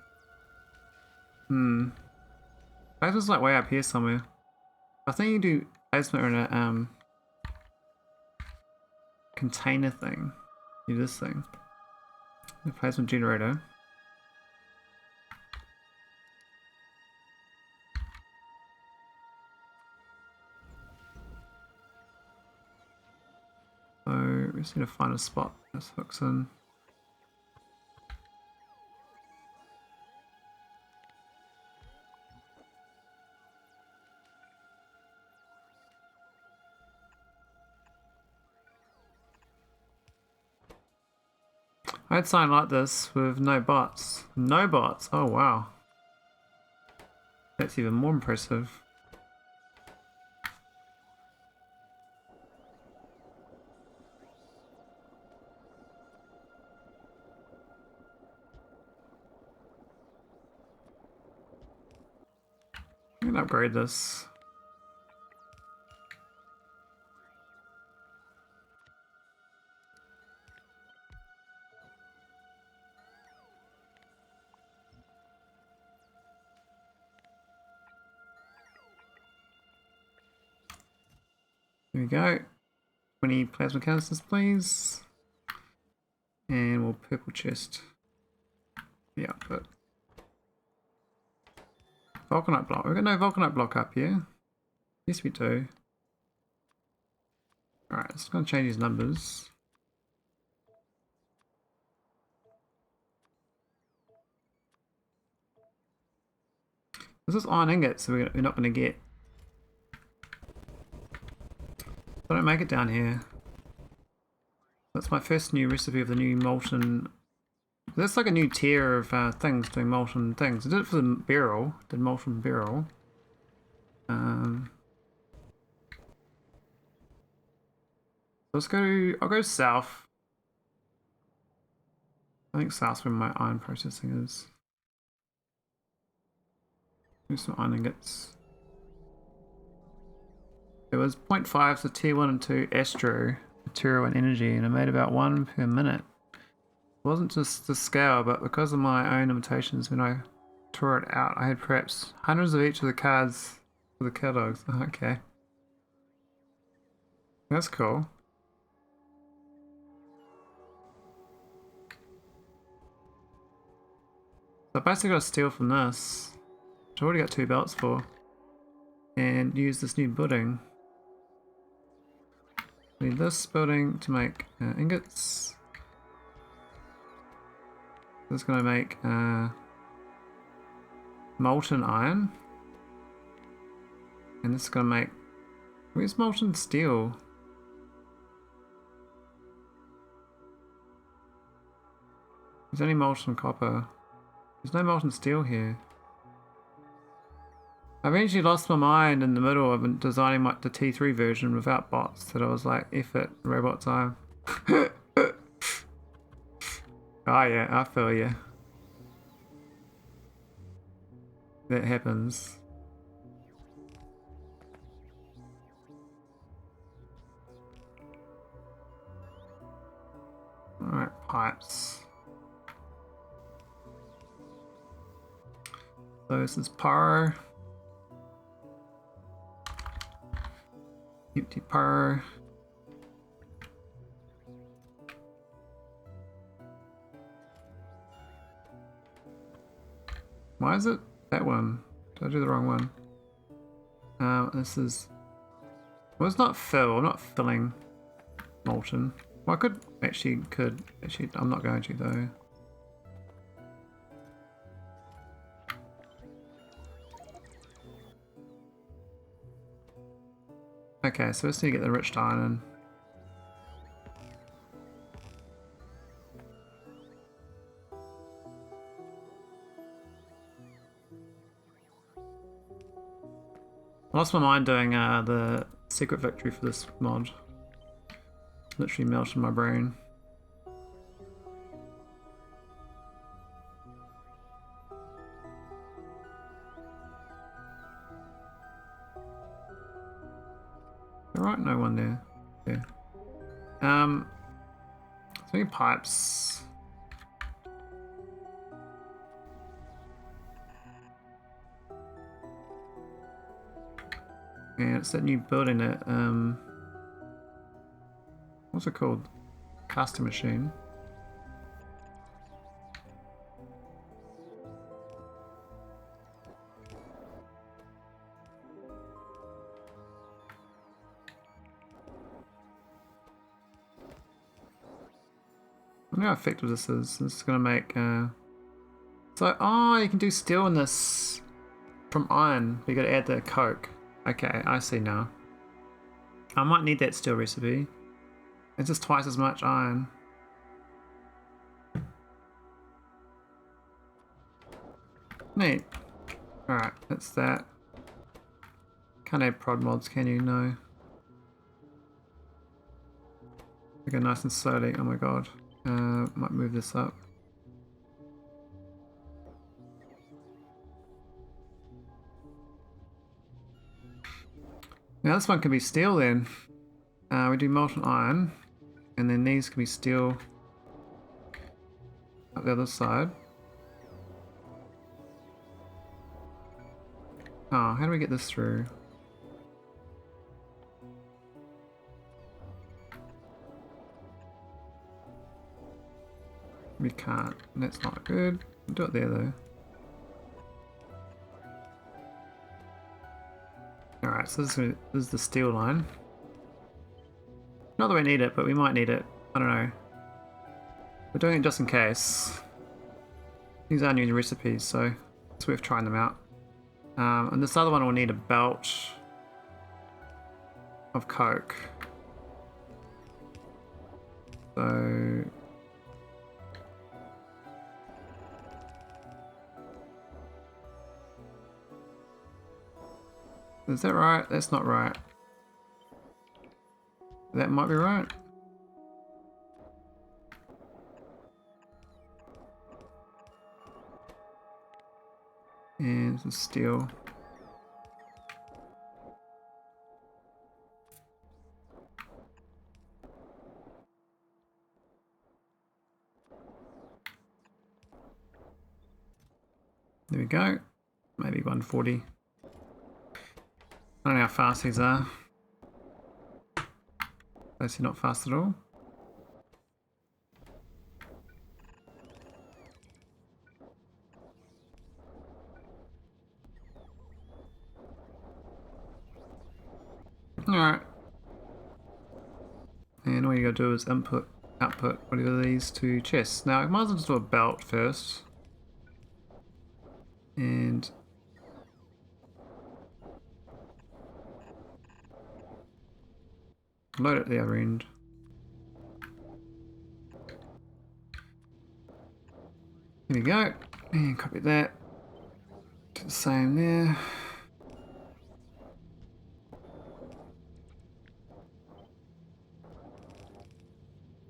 Plasma's like way up here somewhere. I think you do plasma in a container thing. Do this thing. The plasma generator. So we just need to find a spot this hooks in. I had something like this with no bots. No bots! Oh wow. That's even more impressive. I'm gonna upgrade this. There we go. 20 plasma canisters, please. And we'll purple chest the output. Vulcanite block. We've got no vulcanite block up here. Yes, we do. Alright, just gonna change these numbers. This is iron ingots, so we're not gonna get. I don't make it down here. That's my first new recipe of the new molten. That's like a new tier of things doing molten things. I did it for the barrel, did molten barrel. Let's go. I'll go south. I think south's where my iron processing is. Do some iron ingots. It was 0.5, so tier 1 and 2 astro material and energy, and I made about 1 per minute. It wasn't just the scale, but because of my own limitations, when I tore it out, I had perhaps hundreds of each of the cards for the catalogs. Okay. That's cool. So I basically got to steal from this, which I already got 2 belts for, and use this new building. I need this building to make ingots. This is going to make molten iron. And this is going to make... Where's molten steel? There's only molten copper. There's no molten steel here. I eventually lost my mind in the middle of designing the T3 version without bots, that I was like, F it, robot time. Oh yeah, I feel you. That happens. Alright, pipes. So this is pyro. Empty pyro. Why is it that one? Did I do the wrong one? This is... Well, it's not fill. I'm not filling molten. Well, I could... Actually, I'm not going to, though. Okay, so let's need to get the rich iron in. I lost my mind doing the secret victory for this mod. Literally melted my brain. Alright, no one there. Yeah. So many pipes. Yeah, it's that new building that, what's it called? Casting machine. I wonder how effective this is. This is gonna make, so, oh, you can do steel in this from iron. You gotta add the coke. Okay, I see now. I might need that steel recipe. It's just twice as much iron. Neat. Alright, that's that. Can't add prod mods, can you? No. We go nice and slowly. Oh my god. Might move this up. Now this one can be steel then. We do molten iron, and then these can be steel up the other side. Oh, how do we get this through? We can't. That's not good. We'll do it there though. Alright, so this is the steel line. Not that we need it, but we might need it. I don't know. We're doing it just in case. These are new recipes, so it's worth trying them out. And this other one will need a belt of coke. So... Is that right? That's not right. That might be right. And this is steel. There we go. Maybe 140. I don't know how fast these are. Basically not fast at all. Alright. And all you gotta do is input, output, whatever these two chests. Now I might as well just do a belt first. And load it at the other end. There we go. And copy that. Do the same there.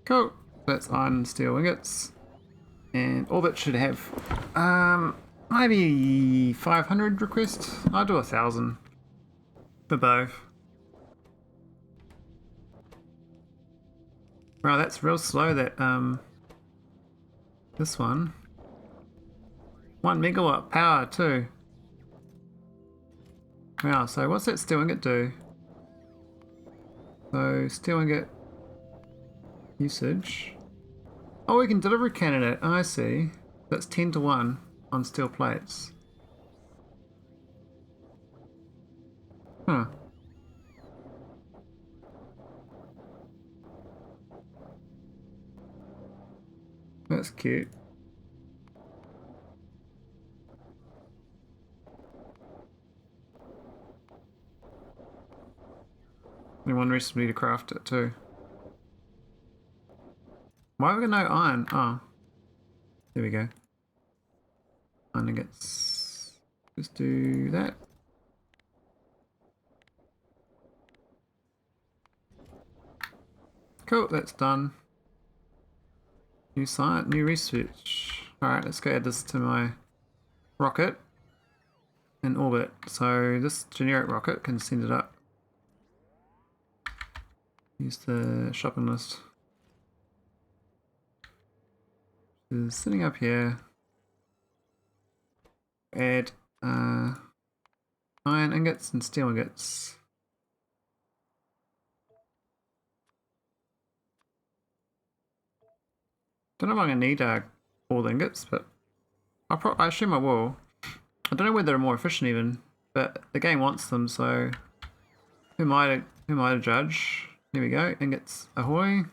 Cool. That's iron and steel ingots. And orbit should have maybe 500 requests. I'll do 1,000 for both. Wow, that's real slow, that this one. 1 megawatt power too. Wow, so what's that steel ingot do? So steel ingot usage. Oh, we can deliver cannon it. Oh, I see. That's 10 to 1 on steel plates. Huh. That's cute. And one recipe to craft it too. Why have we got no iron? Oh. There we go. Iron ingots. Just do that. Cool, that's done. New site, new research. Alright, let's go add this to my rocket in orbit. So this generic rocket can send it up. Use the shopping list. It's sitting up here. Add iron ingots and steel ingots. Don't know if I'm gonna need all the ingots, but I assume I will. I don't know whether they're more efficient even, but the game wants them, so who am I to judge? Here we go, ingots ahoy.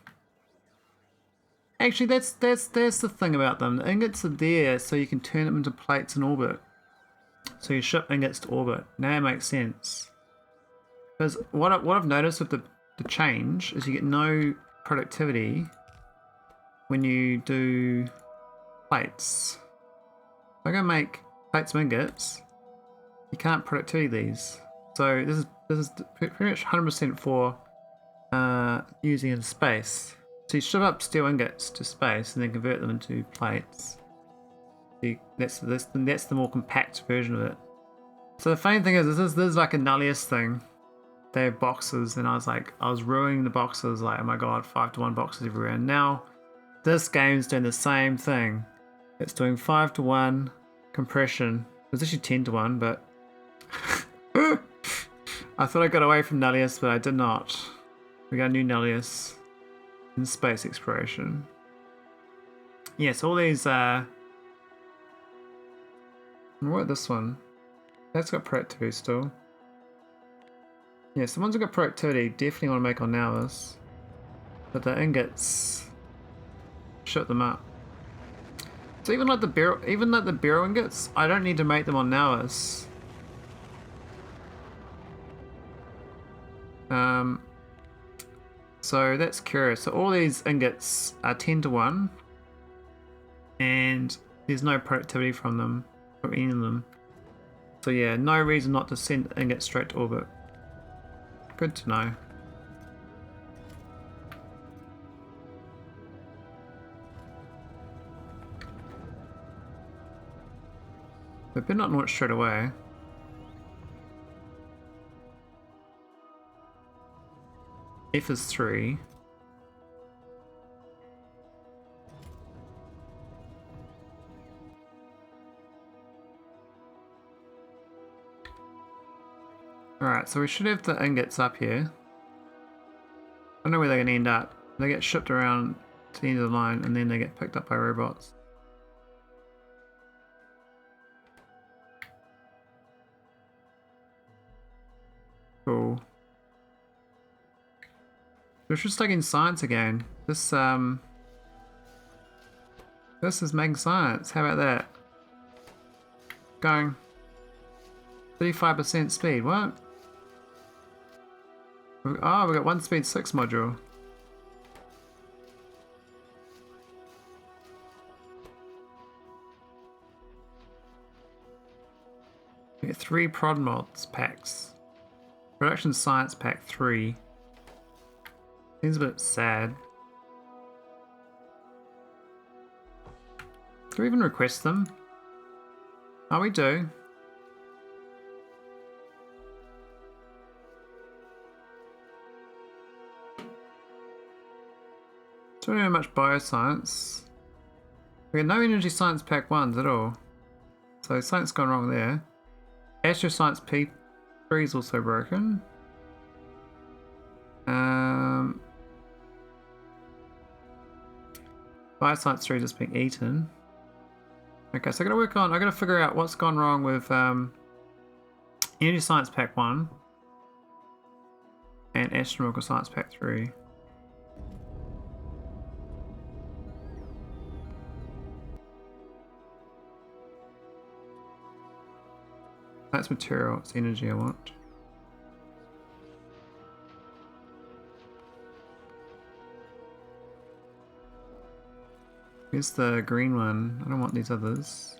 Actually, that's the thing about them. The ingots are there so you can turn them into plates in orbit. So you ship ingots to orbit. Now it makes sense. Because what I've noticed with the change is you get no productivity when you do plates. If I'm gonna make plates of ingots, you can't productivity these. So this is pretty much 100% for using in space. So you shove up steel ingots to space and then convert them into plates. That's the more compact version of it. So the funny thing is, this is like a nullius thing. They have boxes, and I was ruining the boxes, like, oh my god, 5 to 1 boxes everywhere. And now this game's doing the same thing. It's doing 5 to 1 compression. It was actually 10 to 1, but I thought I got away from nullius, but I did not. We got a new nullius in space exploration. Yes, all these what this one? That's got productivity still. Yes, the ones that got productivity definitely want to make on nauvis. But the ingots, shut them up. So even like the barrel ingots, I don't need to make them on nauvis. So that's curious. So all these ingots are 10 to 1, and there's no productivity from them, from any of them. So yeah, no reason not to send ingots straight to orbit. Good to know. They better not launch straight away. F is 3. Alright, so we should have the ingots up here. I don't know where they're going to end up. They get shipped around to the end of the line and then they get picked up by robots. Cool. We're just studying science again. This is making science. How about that? Going 35% speed. What? Oh, we got 1 speed 6 module. We get 3 prod mods packs. Production science pack 3. Seems a bit sad. Do we even request them? Oh, we do. So we don't have much bioscience. We got no energy science pack 1s at all. So something's gone wrong there. Astroscience P 3 is also broken. Bioscience 3 just being eaten. Okay, so I gotta figure out what's gone wrong with Energy Science Pack 1 and Astronomical Science Pack 3. That's material, it's energy I want. Here's the green one. I don't want these others.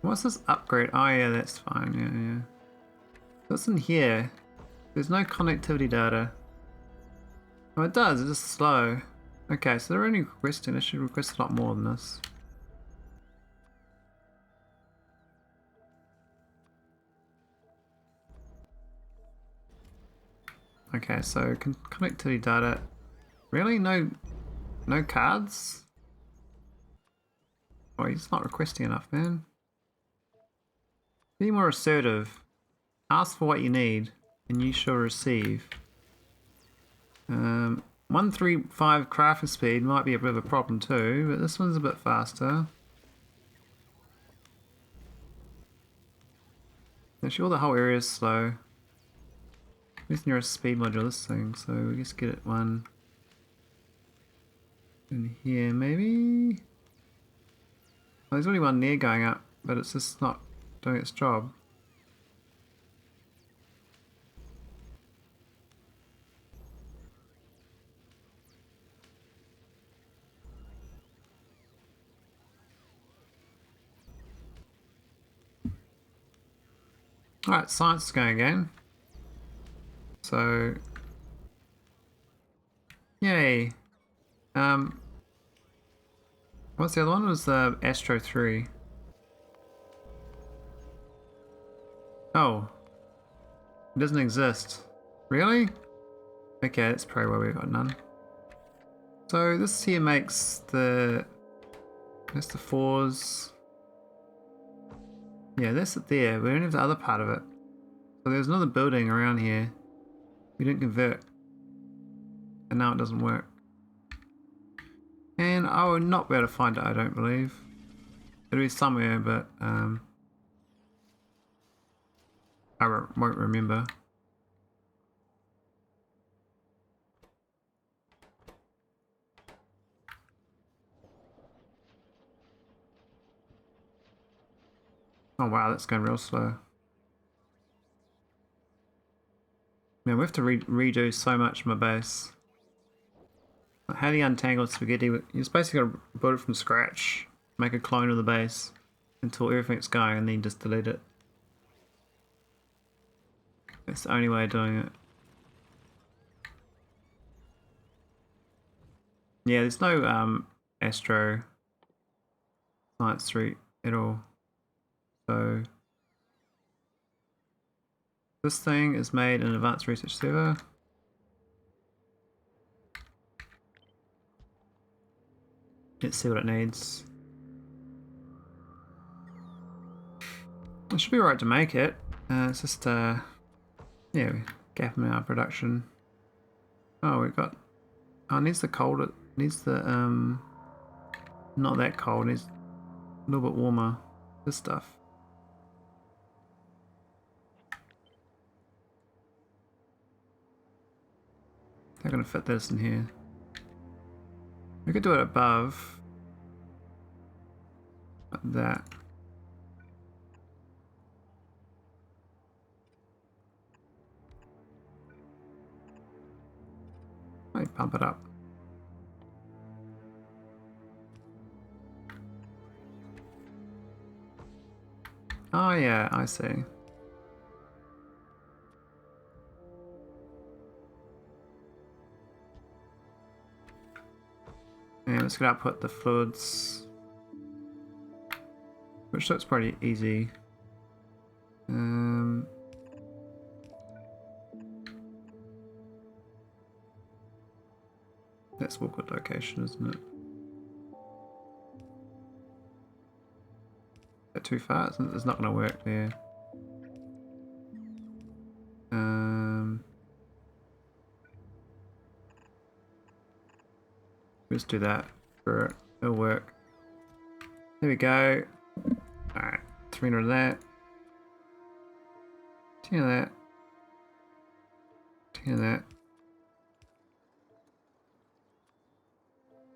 What's this upgrade? Oh yeah, that's fine. Yeah. What's in here? There's no connectivity data. Oh, it does. It's just slow. Okay, so they're only requesting. I should request a lot more than this. Okay, so connectivity data. Really? No cards? Oh, he's not requesting enough, man. Be more assertive. Ask for what you need, and you shall receive. 135 crafting speed might be a bit of a problem too, but this one's a bit faster. Actually, the whole area is slow. Where's the nearest speed module this thing? So we just get it one in here, maybe? Oh, there's only one near going up, but it's just not doing its job. Alright, science is going again. So, yay. What's the other one? It was the Astro 3. Oh. It doesn't exist. Really? Okay, that's probably why we've got none. So this here makes that's the 4s. Yeah, that's it there. We don't have the other part of it. So there's another building around here. We didn't convert. And now it doesn't work. And I will not be able to find it, I don't believe. It'll be somewhere, but I won't remember. Oh wow, that's going real slow. Man, we have to redo so much of my base. How do you untangle spaghetti? You're just basically got to build it from scratch, make a clone of the base until everything's going, and then just delete it. That's the only way of doing it. Yeah, there's no Astro Science 3 at all. So this thing is made in Advanced Research Server. Let's see what it needs. It should be alright to make it. It's just yeah, gap in our production. Oh, we've got. Oh, it needs the cold. It needs the not that cold. It needs a little bit warmer. This stuff. They're gonna fit this in here. We could do it above. Like that. Might pump it up. Oh yeah, I see. And let's go output the fluids, which looks pretty easy. That's awkward location, isn't it? Is that too far? It's not going to work there. Just do that. It'll work. There we go. Alright, 300 of that. 10 of that. 10 of that.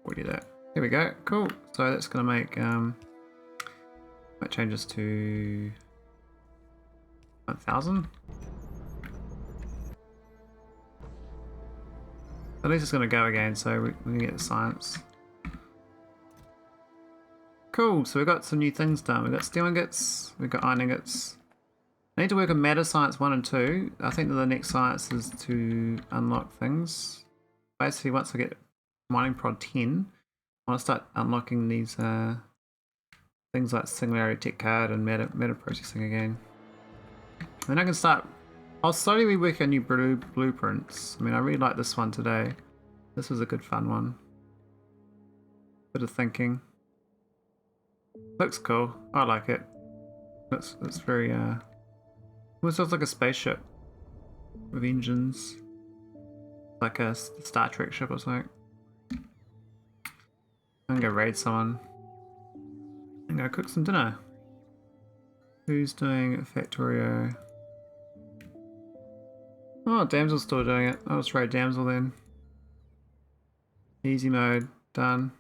40 of that. There we go. Cool. So that's going to make might change this to 1,000. At least it's going to go again, so we can get the science. Cool, so we've got some new things done. We've got steel ingots, we've got iron ingots. I need to work on matter science 1 and 2. I think that the next science is to unlock things. Basically, once I get mining prod 10, I want to start unlocking these things like singularity tech card and matter processing again. Then I can start. I'll slowly rework on new blueprints. I mean, I really like this one today. This was a good fun one. Bit of thinking. Looks cool. I like it. It's very almost looks like a spaceship with engines, like a Star Trek ship or something. I'm gonna go raid someone. I'm gonna cook some dinner. Who's doing Factorio? Oh, Damsel's still doing it. I'll just raid Damsel then. Easy mode, done.